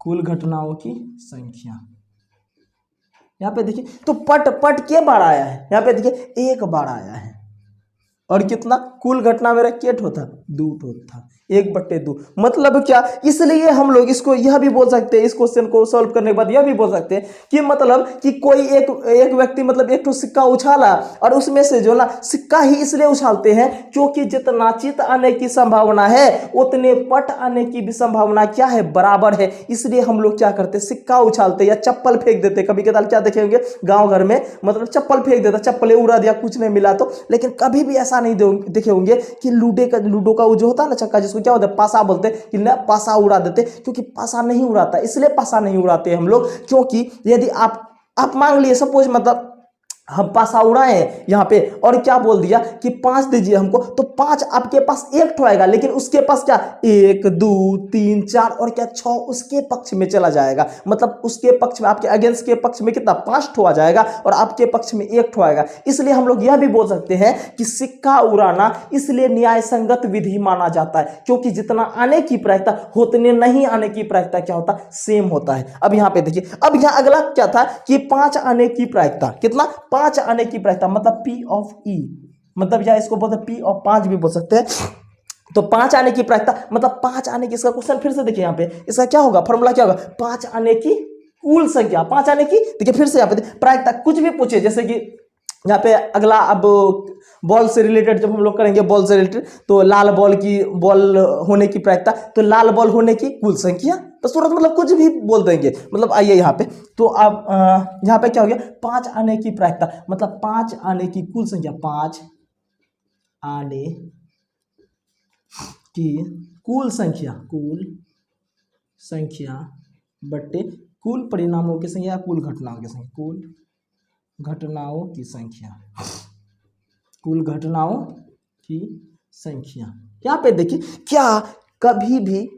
Speaker 1: कुल घटनाओं की संख्या। यहाँ पे देखिए तो पट पट के बार आया है, यहाँ पे देखिए 1 बार आया है, और कितना, कुल घटना मेरा के ठो था, 2 ठो था, 1/2। मतलब क्या, इसलिए हम लोग इसको यह भी बोल सकते हैं, इस क्वेश्चन को सॉल्व करने के बाद यह भी बोल सकते हैं कि मतलब कि कोई एक व्यक्ति मतलब 1 ठो सिक्का उछाला, और उसमें से जो ना सिक्का ही इसलिए उछालते हैं क्योंकि जितना चित्त आने की संभावना है उतने पट आने की भी संभावना क्या है, बराबर है। इसलिए हम लोग क्या करते, सिक्का उछालते या चप्पल फेंक देते। कभी कदार क्या देखेंगे गाँव घर में, मतलब चप्पल फेंक देता, चप्पल उड़ा दिया, कुछ नहीं मिला तो, लेकिन कभी भी ऐसा नहीं देखे होंगे कि लूडो का वो जो होता है ना चक्का, जिसको क्या होता है, पासा बोलते हैं, कि ना पासा उड़ा देते, क्योंकि पासा नहीं उड़ाता, इसलिए पासा नहीं उड़ाते हम लोग, क्योंकि यदि आप मान लिए सपोज, मतलब हम पासा उड़ाए हैं यहाँ पे और क्या बोल दिया कि 5 दीजिए हमको, तो 5 आपके पास एक ठो आएगा, लेकिन उसके पास क्या 1 2 3 4 और क्या 6 उसके पक्ष में चला जाएगा। मतलब उसके पक्ष में, आपके अगेंस्ट के पक्ष में कितना 5 ठो आ जाएगा और आपके पक्ष में 1 ठो आएगा। इसलिए हम लोग यह भी बोल सकते हैं कि सिक्का उड़ाना इसलिए न्याय संगत विधि माना जाता है, क्योंकि जितना आने की प्रायिकता उतने नहीं आने की प्रायिकता क्या होता सेम होता है। अब यहाँ पे देखिए, अब यहाँ अगला क्या था कि 5 आने की प्रायिकता, कितना 5 आने की प्रायिकता, मतलब P ऑफ E, मतलब या इसको बोलते हैं P ऑफ 5 भी बोल सकते हैं। तो 5 आने की प्रायिकता मतलब 5 आने की, इसका क्वेश्चन फिर से देखिए यहाँ पे, इसका क्या होगा फॉर्मूला क्या होगा 5 आने की कुल संख्या, 5 आने की, देखिए फिर से यहाँ पे प्रायिकता कुछ भी पूछे, जैसे कि यहाँ पे अगला, अब बॉल से रिलेटेड जब हम लोग करेंगे, बॉल से रिलेटेड, तो लाल बॉल की, बॉल होने की प्रायिकता, तो लाल बॉल होने की कुल संख्या, तो सूरत मतलब कुछ भी बोल देंगे। मतलब आइए यहाँ पे, तो अब यहाँ पे क्या हो गया 5 आने की प्रायिकता, मतलब 5 आने की कुल संख्या, 5 आने की कुल संख्या बट्टे कुल परिणामों की संख्या, कुल घटनाओं की संख्या, कुल घटनाओं की संख्या। यहाँ पे देखिए, क्या कभी भी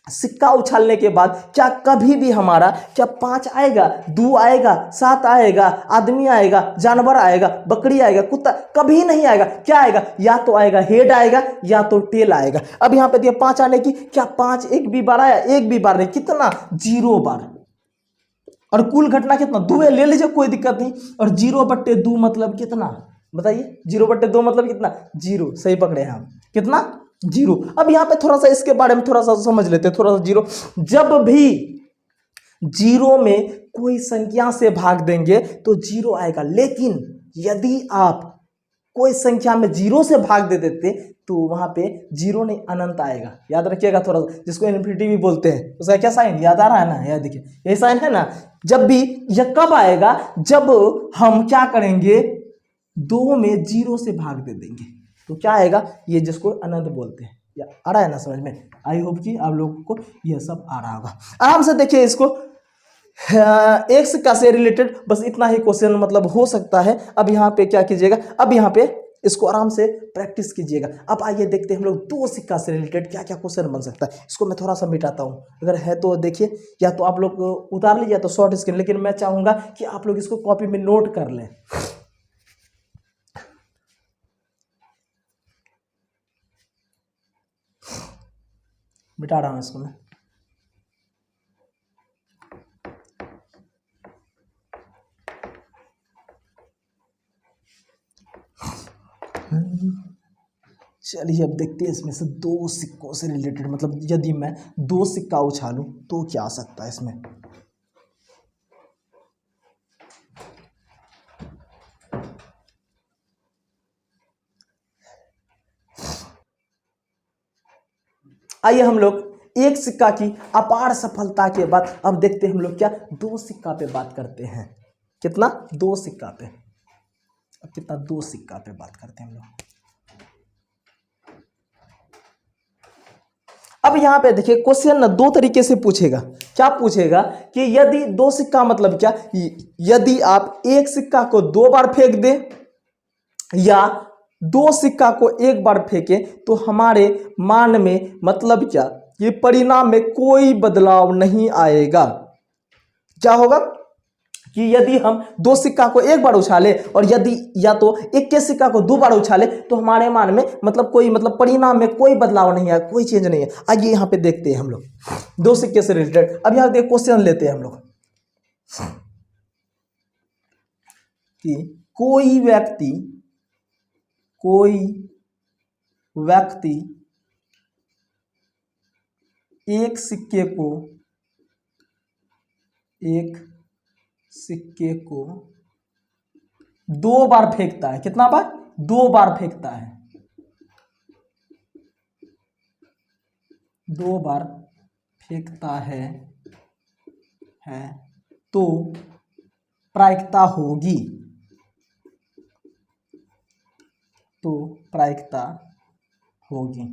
Speaker 1: सिक्का उछालने के बाद क्या कभी भी हमारा क्या 5 आएगा, 2 आएगा, 7 आएगा, आदमी आएगा, जानवर आएगा, बकरी आएगा, कुत्ता, कभी नहीं आएगा। क्या आएगा, या तो आएगा हेड आएगा या तो टेल आएगा। अब यहाँ पे दिया 5 आने की, क्या 5 एक भी बार आया, एक भी बार नहीं, कितना 0 बार। और कुल घटना कितना 2 ले लीजिए, कोई दिक्कत नहीं। और 0/2 मतलब कितना, बताइए 0/2 मतलब कितना 0, सही पकड़े हैं हम, कितना 0। अब यहाँ पे थोड़ा सा इसके बारे में थोड़ा सा समझ लेते हैं, थोड़ा सा 0, जब भी 0 में कोई संख्या से भाग देंगे तो 0 आएगा, लेकिन यदि आप कोई संख्या में 0 से भाग दे देते तो वहां पे 0 नहीं अनंत आएगा। याद रखिएगा थोड़ा सा, जिसको इन्फिनिटी भी बोलते हैं, उसका क्या साइन याद आ रहा है ना, याद देखिए यही साइन है ना। जब भी यह कब आएगा, जब हम क्या करेंगे 2 में 0 से भाग दे देंगे तो क्या आएगा, ये जिसको अनंत बोलते हैं। या आ रहा है ना समझ में, आई होप कि आप लोगों को यह सब आ रहा होगा। आराम से देखिए इसको, एक सिक्का से रिलेटेड बस इतना ही क्वेश्चन मतलब हो सकता है। अब यहाँ पे क्या कीजिएगा, अब यहाँ पे इसको आराम से प्रैक्टिस कीजिएगा। अब आइए देखते हैं हम लोग 2 सिक्का से रिलेटेड क्या क्या क्वेश्चन बन सकता है। इसको मैं थोड़ा सा मिटाता हूँ, अगर है तो देखिए, या तो आप लोग उतार लीजिए तो शॉर्ट स्क्रीन, लेकिन मैं चाहूंगा कि आप लोग इसको कॉपी में नोट कर लें। मिटा रहा हूँ इसको मैं। चलिए अब देखते हैं इसमें से 2 सिक्कों से रिलेटेड, मतलब यदि मैं 2 सिक्का उछालूं तो क्या आ सकता है इसमें। आइए हम लोग एक सिक्का की अपार सफलता के बाद अब देखते हैं हम लोग क्या 2 सिक्का पे बात करते हैं। कितना 2 सिक्का पे, अब कितना 2 सिक्का पे बात करते हैं हम लोग। अब यहां पे देखिए क्वेश्चन ना 2 तरीके से पूछेगा। क्या पूछेगा कि यदि 2 सिक्का मतलब क्या, यदि आप एक सिक्का को 2 बार फेंक दें या 2 सिक्का को 1 बार फेंके तो हमारे मान में मतलब क्या, ये परिणाम में कोई बदलाव नहीं आएगा। क्या होगा कि यदि हम 2 सिक्का को 1 बार उछाले और यदि या तो एक के सिक्का को 2 बार उछाले तो हमारे मान में मतलब कोई मतलब परिणाम में कोई बदलाव नहीं है, कोई चेंज नहीं है। आइए यहाँ पे देखते हैं हम लोग 2 सिक्के से रिलेटेड। अब यहाँ देखिए क्वेश्चन लेते हैं हम लोग कि कोई व्यक्ति एक सिक्के को 2 बार फेंकता है। कितना बार, 2 बार फेंकता है, 2 बार फेंकता है तो प्रायिकता होगी,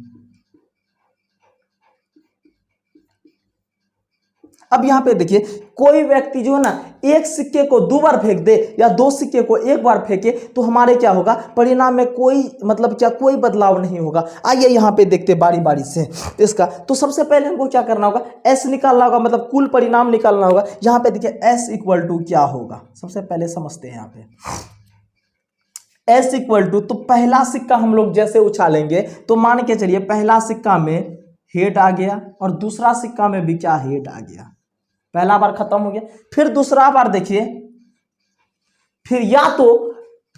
Speaker 1: अब यहाँ पे देखिए, कोई व्यक्ति जो है ना एक सिक्के को 2 बार फेंक दे या 2 सिक्के को 1 बार फेंके तो हमारे क्या होगा, परिणाम में कोई मतलब क्या कोई बदलाव नहीं होगा। आइए यहाँ पे देखते बारी बारी से इसका। तो सबसे पहले हमको क्या करना होगा, एस निकालना होगा, मतलब कुल परिणाम निकालना होगा। यहाँ पे देखिए एस इक्वल टू क्या होगा, सबसे पहले समझते हैं यहाँ पे। एस इक्वल टू, तो पहला सिक्का हम लोग जैसे उछालेंगे तो मान के चलिए पहला सिक्का में हेड आ गया और दूसरा सिक्का में भी क्या हेड आ गया, पहला बार खत्म हो गया। फिर दूसरा बार देखिए, फिर या तो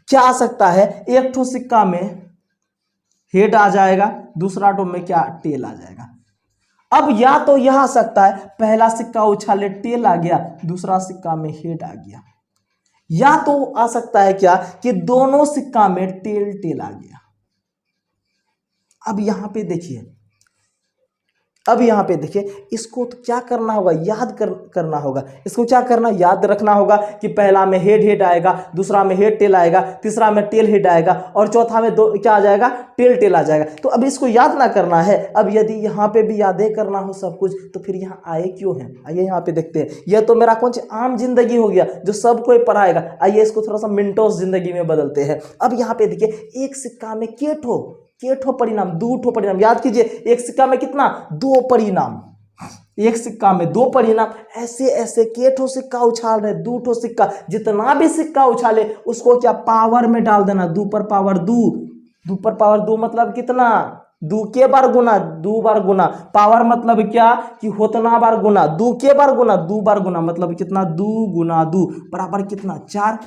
Speaker 1: क्या आ सकता है, एक ठो सिक्का में हेड आ जाएगा, दूसरा टो में क्या टेल आ जाएगा। अब या तो यह आ सकता है पहला सिक्का उछाले टेल आ गया, दूसरा सिक्का में हेड आ गया, या तो आ सकता है क्या कि दोनों सिक्का में टेल टेल आ गया। अब यहां पे देखिए, अब यहाँ पे देखिए, इसको तो क्या करना होगा, करना होगा। इसको क्या करना, याद रखना होगा कि पहला में हेड हेड आएगा, दूसरा में हेड टेल आएगा, तीसरा में टेल हेड आएगा और चौथा में दो क्या आ जाएगा, टेल टेल आ जाएगा। तो अब इसको याद ना करना है। अब यदि यहाँ पे भी यादें करना हो सब कुछ तो फिर यहाँ आए क्यों है, आइए यहाँ पे देखते हैं। यह तो मेरा कुछ आम जिंदगी हो गया जो सब कोई पढ़ाएगा। आइए इसको थोड़ा सा मिनटोस जिंदगी में बदलते हैं। अब यहाँ पे देखिए, एक सिक्का में के ठो परिणाम, 2 ठो परिणाम। याद कीजिए, एक सिक्का में कितना, 2 परिणाम, एक सिक्का में 2 परिणाम। ऐसे ऐसे के ठो सिक्का उछाल रहे, 2 ठो सिक्का, जितना भी सिक्का उछाले उसको क्या पावर में डाल देना, 2 पर पावर 2, 2 पर पावर 2 मतलब कितना, 2 के बार गुना, 2 बार गुना। पावर मतलब क्या कि होतना बार गुना, 2 के बार गुना, 2 बार गुना मतलब कितना, 2 गुना 2 बराबर कितना, 4।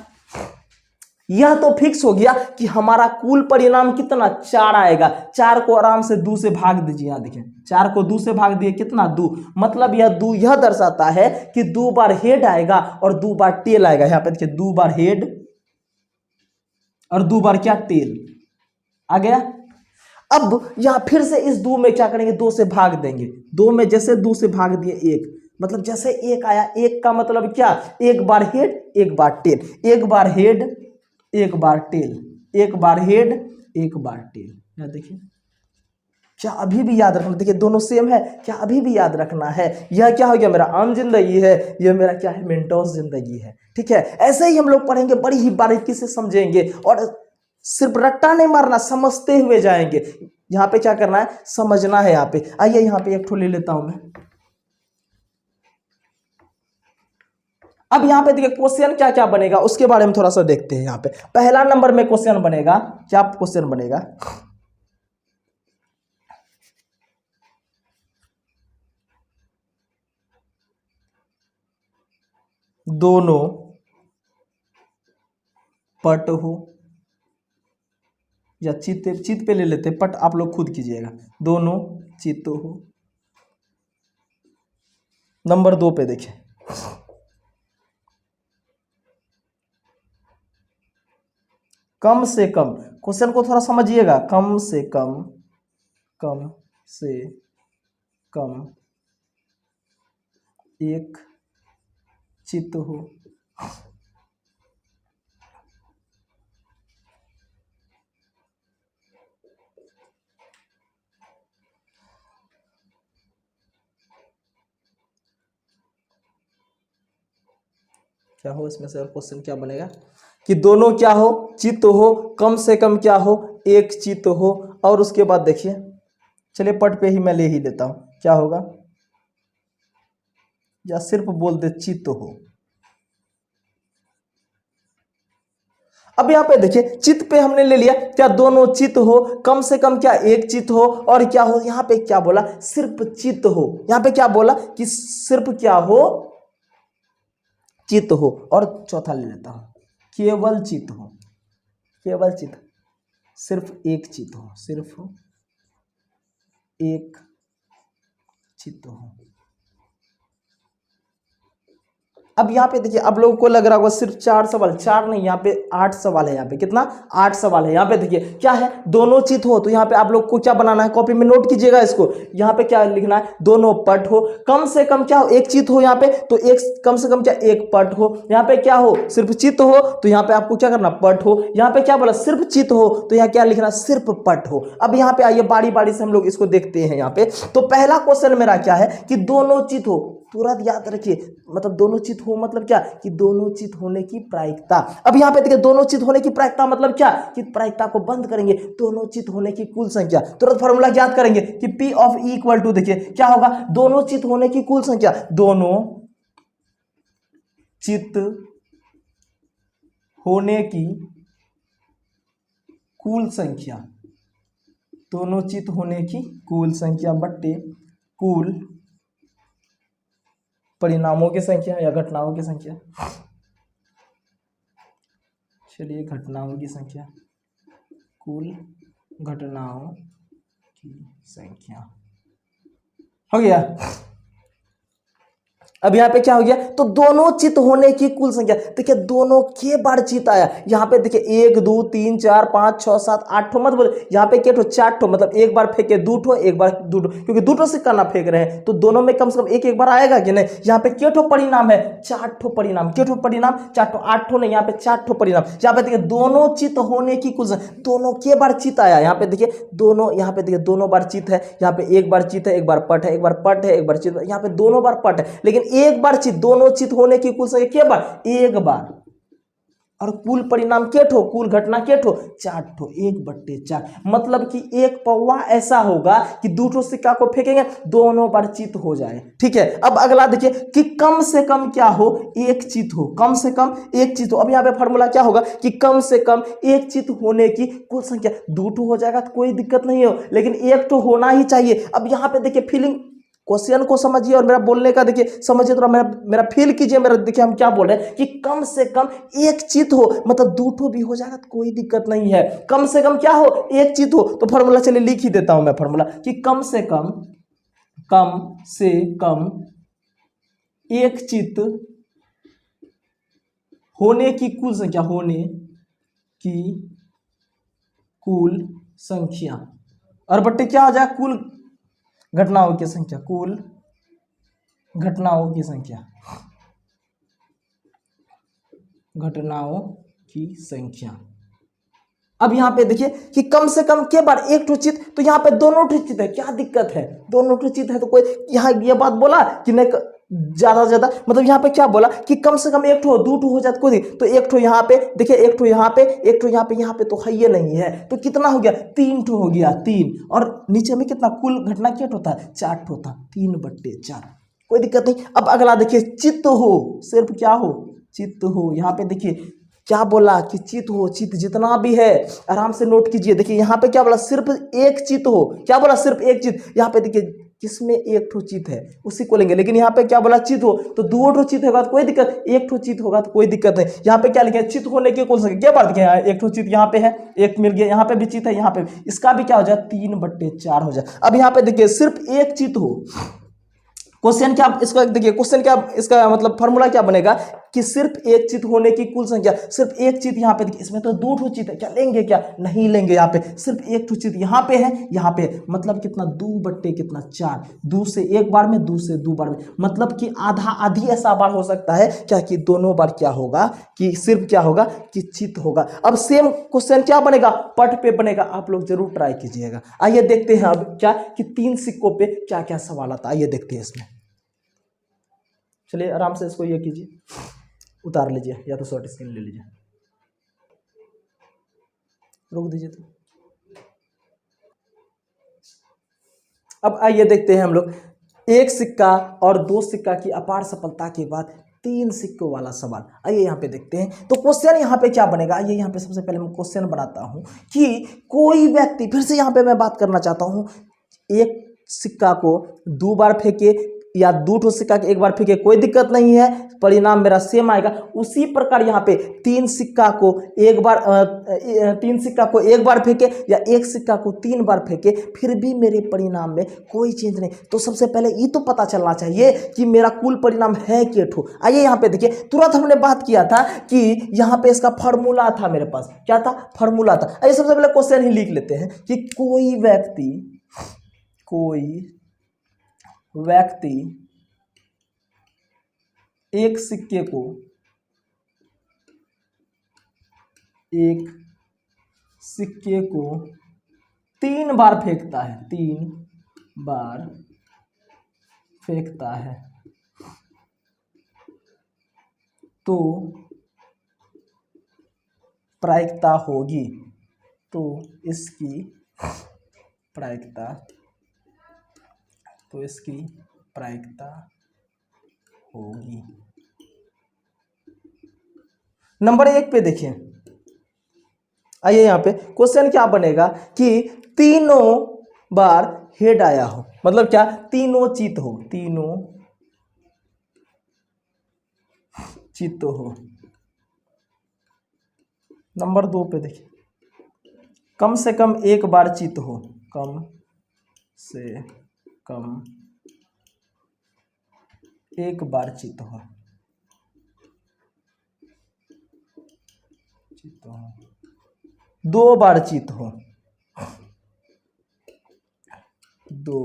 Speaker 1: यह तो फिक्स हो गया कि हमारा कुल परिणाम कितना, 4 आएगा। 4 को आराम से 2 से भाग दीजिए। यहां देखिए, 4 को 2 से भाग दिए कितना, 2। मतलब यह 2 यह दर्शाता है कि 2 बार हेड आएगा और 2 बार टेल आएगा। यहां पे देखिए 2 बार हेड और 2 बार क्या, टेल आ गया। अब यहां फिर से इस 2 में क्या करेंगे, 2 से भाग देंगे। 2 में जैसे 2 से भाग दिए 1, मतलब जैसे 1 आया, 1 का मतलब क्या, 1 बार हेड 1 बार टेल, 1 बार हेड 1 बार टेल, 1 बार हेड 1 बार टेल। यहां देखिए, क्या अभी भी याद रखना, देखिए दोनों सेम है, क्या अभी भी याद रखना है। यह क्या हो गया, मेरा आम जिंदगी है, यह मेरा क्या है, मेंटोस जिंदगी है। ठीक है, ऐसे ही हम लोग पढ़ेंगे, बड़ी ही बारीकी से समझेंगे और सिर्फ रट्टा नहीं मारना, समझते हुए जाएंगे। यहाँ पे क्या करना है, समझना है। यहाँ पे आइए, यहाँ पे एक ठो ले लेता हूं मैं। अब यहाँ पे देखिए क्वेश्चन क्या क्या बनेगा उसके बारे में थोड़ा सा देखते हैं। यहाँ पे पहला नंबर में क्वेश्चन बनेगा, क्या क्वेश्चन बनेगा, दोनों पट हो, या चित पे ले लेते, पट आप लोग खुद कीजिएगा, दोनों चित हो। नंबर 2 पे देखिए, कम से कम, क्वेश्चन को थोड़ा समझिएगा, कम से कम, कम से कम एक चित हो। क्या हो इसमें से क्वेश्चन क्या बनेगा कि दोनों क्या हो, चित हो, कम से कम क्या हो, एक चित हो। और उसके बाद देखिए, चलिए पट पे ही मैं ले ही लेता हूं, क्या होगा, या सिर्फ बोल दे चित हो। अब यहां पे देखिए, चित पे हमने ले लिया, क्या दोनों चित हो, कम से कम क्या एक चित हो, और क्या हो, यहां पे क्या बोला, सिर्फ चित हो। यहां पे क्या बोला कि सिर्फ क्या हो, चित हो। और चौथा ले लेता हूं, केवल चित हो, केवल चित, सिर्फ एक चित हो, सिर्फ एक चित हो। अब यहाँ पे देखिए, अब लोगों को लग रहा होगा सिर्फ 4 सवाल, 4 नहीं, यहाँ पे 8 सवाल है। यहाँ पे कितना, 8 सवाल है। यहाँ पे देखिए क्या है, दोनों चित हो। तो यहाँ पे आप लोग को क्या बनाना है, कॉपी में नोट कीजिएगा इसको। यहाँ पे क्या लिखना है, दोनों पट हो, कम से कम क्या हो, एक चित हो। यहाँ पे तो एक, कम से कम क्या, एक पट हो। यहाँ पे क्या हो, सिर्फ चित हो, तो यहाँ पे आपको क्या करना, पट हो। यहाँ पे क्या बोला, सिर्फ चित हो, तो यहाँ क्या लिखना, सिर्फ पट हो। अब यहाँ पे आइए बारी बारी से हम लोग इसको देखते हैं। यहाँ पे तो पहला क्वेश्चन मेरा क्या है कि दोनों चित हो। तुरंत याद रखिए, मतलब दोनों चित हो मतलब क्या, कि दोनों चित होने की प्रायिकता। अब यहाँ पे देखिए, दोनों चित होने की प्रायिकता मतलब क्या, कि प्रायिकता को बंद करेंगे, दोनों चित होने की कुल संख्या। तुरंत फॉर्मूला याद करेंगे कि P of E equal to, देखिए क्या होगा, दोनों चित होने की कुल संख्या, दोनों चित होने की कुल संख्या, दोनों चित होने की कुल संख्या बट्टे कुल परिणामों की संख्या या घटनाओं की संख्या। चलिए, घटनाओं की संख्या, कुल घटनाओं की संख्या हो गया। अब यहाँ पे क्या हो गया, तो दोनों चित होने की कुल संख्या, देखिए दोनों के बार चित आया। यहाँ पे देखिए 1 2 3 4 5 6 7 8 ठो, मत बोले यहाँ पे क्या ठो, 4 ठो, मतलब एक बार फेंके 2 ठो, एक बार 2 ठो, क्योंकि 2 ठो सिक्का ना फेंक रहे हैं, तो दोनों में कम से कम एक बार आएगा कि नहीं। यहाँ पे क्या ठो परिणाम है, 4 ठो परिणाम, क्या ठो परिणाम, 4 ठो, 8 ठो नहीं, यहाँ पे 4 ठो परिणाम। यहाँ पे देखिए दोनों चित होने की कुल संख्या, दोनों के बार चित आया। यहाँ पे देखिए दोनों, यहाँ पे देखिए दोनों बार चित है, यहाँ पे एक बार चित है, एक बार पट है, एक बार पट है, एक बार चित है, यहाँ पे दोनों बार पट है, लेकिन एक बार चित, दोनों चित होने की कुल संख्या क्या बार, एक बार। और कुल परिणाम के ठो, कुल घटना के ठो, 4 ठो, 1/4, मतलब कि एक पौवा ऐसा होगा कि 2 ठो सिक्का को फेंकेंगे, दोनों बार चित हो जाए। ठीक है, अब अगला देखिए कि कम से कम क्या हो, एक चित हो, कम से कम एक चित हो। अब यहाँ पे फॉर्मूला क्या होगा कि कम से कम एक चित होने की कुल संख्या, 2 ठो हो जाएगा तो कोई दिक्कत नहीं हो, लेकिन एक ठो होना ही चाहिए। अब यहाँ पे देखिए फीलिंग, क्वेश्चन को समझिए और मेरा बोलने का देखिए समझिए, थोड़ा मेरा फील कीजिए, मेरा देखिए हम क्या बोल रहे हैं कि कम से कम एक चित हो, मतलब 2 ठो भी हो जाएगा तो कोई दिक्कत नहीं है। कम से कम क्या हो, एक चित हो। तो फॉर्मूला चलिए लिख ही देता हूं मैं फॉर्मूला, कि कम से कम, कम से कम एक चित होने की कुल संख्या, होने की कुल संख्या, और बट्टे क्या हो जाए, कुल घटनाओं की संख्या, कुल घटनाओं की संख्या, घटनाओं की संख्या। अब यहां पे देखिए कि कम से कम के बार एक ठो चित, तो यहां पे दोनों ठो चित है, क्या दिक्कत है, दोनों ठो चित है तो कोई, यहां ये बात बोला कि नहीं ज्यादा से ज्यादा, मतलब यहाँ पे क्या बोला कि कम से कम एक ठो, 2 ठो हो जाता कोई, तो एक ठो यहाँ पे देखिए, एक ठो यहाँ पे, एक ठो यहाँ पे, यहाँ पे तो है ये नहीं है, तो कितना हो गया, 3 ठो हो गया, 3। और नीचे में कितना, कुल घटना क्या ठो था, 4 ठो था, 3/4, कोई दिक्कत नहीं। अब अगला देखिए, चित्त हो, सिर्फ क्या हो, चित्त हो। यहाँ पे देखिए क्या बोला कि चित्त हो, चित्त जितना भी है आराम से नोट कीजिए। देखिए यहाँ पे क्या बोला, सिर्फ एक चित्त हो, क्या बोला, सिर्फ एक चित्त। यहाँ पे देखिए किसमें एक ठो चित्त है उसी को लेंगे, लेकिन यहाँ पे क्या बोला, चित्त हो, तो 2 ठो चित्त होगा तो कोई दिक्कत, एक ठो चित्त होगा तो कोई दिक्कत नहीं। यहाँ पे क्या लिखे, चित्त होने की कुल संख्या, क्या बात किया, एक ठो चित्त यहाँ पे है, एक मिल गया, यहाँ पे भी चित्त है, यहाँ पे इसका भी क्या हो जाए, 3/4 हो जाए। अब यहाँ पे देखिए सिर्फ एक चित्त हो, क्वेश्चन क्या, इसका देखिए क्वेश्चन क्या, इसका मतलब फॉर्मूला क्या बनेगा कि सिर्फ एक चित्त होने की कुल संख्या, सिर्फ एक चित्त यहाँ पे देखिए, इसमें तो 2 ठो चित्त है, क्या लेंगे, क्या नहीं लेंगे, यहाँ पे सिर्फ एक ठो चित्त यहाँ पे है, यहाँ पे मतलब कितना, 2/4, 2 से एक बार में, 2 से 2 बार में, मतलब कि आधा आधी ऐसा बार हो सकता है क्या, कि दोनों बार क्या होगा, कि सिर्फ क्या होगा, कि चित्त होगा। अब सेम क्वेश्चन क्या बनेगा, पट पे बनेगा, आप लोग जरूर ट्राई कीजिएगा। आइए देखते हैं अब क्या, कि 3 सिक्कों पे क्या क्या सवाल आता है, आइए देखते हैं इसमें। चलिए आराम से इसको ये कीजिए, उतार लीजिए या तो शॉर्ट स्क्रीन ले लीजिए, रोक दीजिए। तो अब आइए देखते हैं हम लोग, एक सिक्का और 2 सिक्का की अपार सफलता के बाद 3 सिक्कों वाला सवाल। आइए यहाँ पे देखते हैं, तो क्वेश्चन यहाँ पे क्या बनेगा। आइए यहाँ पे सबसे पहले मैं क्वेश्चन बनाता हूँ कि कोई व्यक्ति, फिर से यहाँ पे मैं बात करना चाहता हूँ, एक सिक्का को 2 बार फेंके, या 2 ठो सिक्का के एक बार फेंके कोई दिक्कत नहीं है, परिणाम मेरा सेम आएगा। उसी प्रकार यहाँ पे 3 सिक्का को एक बार 3 सिक्का को एक बार फेंके या 1 सिक्का को 3 बार फेंके, फिर भी मेरे परिणाम में कोई चेंज नहीं। तो सबसे पहले ये तो पता चलना चाहिए कि मेरा कुल परिणाम है के ठो। आइए यहाँ पे देखिए, तुरंत हमने बात किया था कि यहाँ पे इसका फॉर्मूला था, मेरे पास क्या था, फॉर्मूला था। आइए सबसे पहले क्वेश्चन ही लिख लेते हैं कि कोई व्यक्ति एक सिक्के को 3 बार फेंकता है, 3 बार फेंकता है, तो प्रायिकता होगी, तो इसकी प्रायिकता होगी। नंबर 1 पे देखिए, आइए यहाँ पे क्वेश्चन क्या बनेगा कि तीनों बार हेड आया हो, मतलब क्या, तीनों चित हो। नंबर 2 पे देखिए, कम से कम एक बार चित हो, कम से कम एक बार चित हो, 2 बार चित हो, 2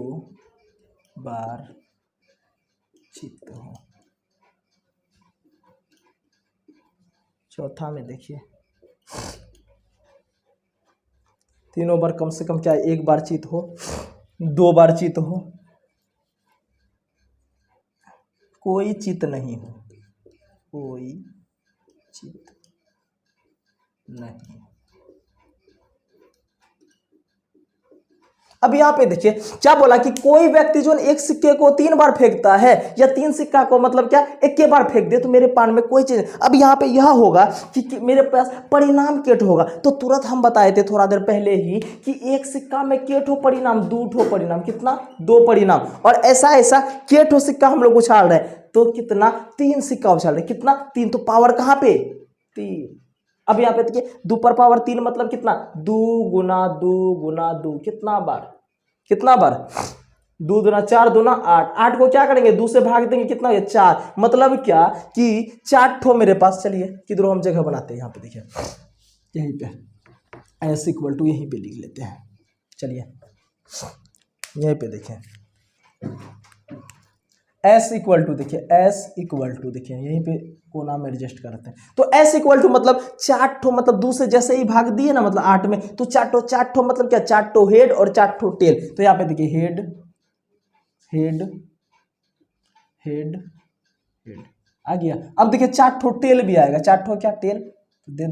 Speaker 1: बार चित हो। चौथा में देखिए, तीनों बार कम से कम क्या, एक बार चित हो, 2 बार चित हो, कोई चित नहीं हो, कोई चित नहीं। अब यहाँ पे देखिए क्या बोला कि कोई व्यक्ति जो एक सिक्के को 3 बार फेंकता है या 3 सिक्का को मतलब क्या एक के बार फेंक दे, तो मेरे पान में कोई चीज। अब यहाँ पे यह होगा कि मेरे पास परिणाम केट होगा, तो तुरंत हम बताए थे थोड़ा देर पहले ही कि एक सिक्का में केट हो परिणाम, 2 ठो परिणाम, कितना, 2 परिणाम। और ऐसा केट हो सिक्का हम लोग उछाल रहे हैं, तो कितना, 3 सिक्का उछाल रहे, कितना, 3। तो पावर कहाँ पे, 3। अब यहाँ पे देखिए 2 पर पावर 3 मतलब कितना, 2 गुना 2 गुना 2, कितना बार, 2 दूना 4, 2 ना 8, 8 को क्या करेंगे, 2 से भाग देंगे, कितना है, 4। मतलब क्या कि 4 ठो मेरे पास। चलिए किधरों हम जगह बनाते हैं, यहाँ पे देखिए, यहीं पे S इक्वल टू यहीं पे लिख लेते हैं। चलिए यहीं पे देखें, S इक्वल टू देखिए, यहीं पे कोना में एडजस्ट करते हैं। तो S इक्वल टू मतलब 4 ठो, मतलब 2 से जैसे ही भाग दिए ना, मतलब 8 में, तो 4 ठो मतलब क्या, 4 ठो हेड और 4 ठो टेल। तो यहाँ पे देखिए हेड आ गया। अब देखिए 4 ठो टेल भी आएगा, 4 ठो क्या, टेल, दे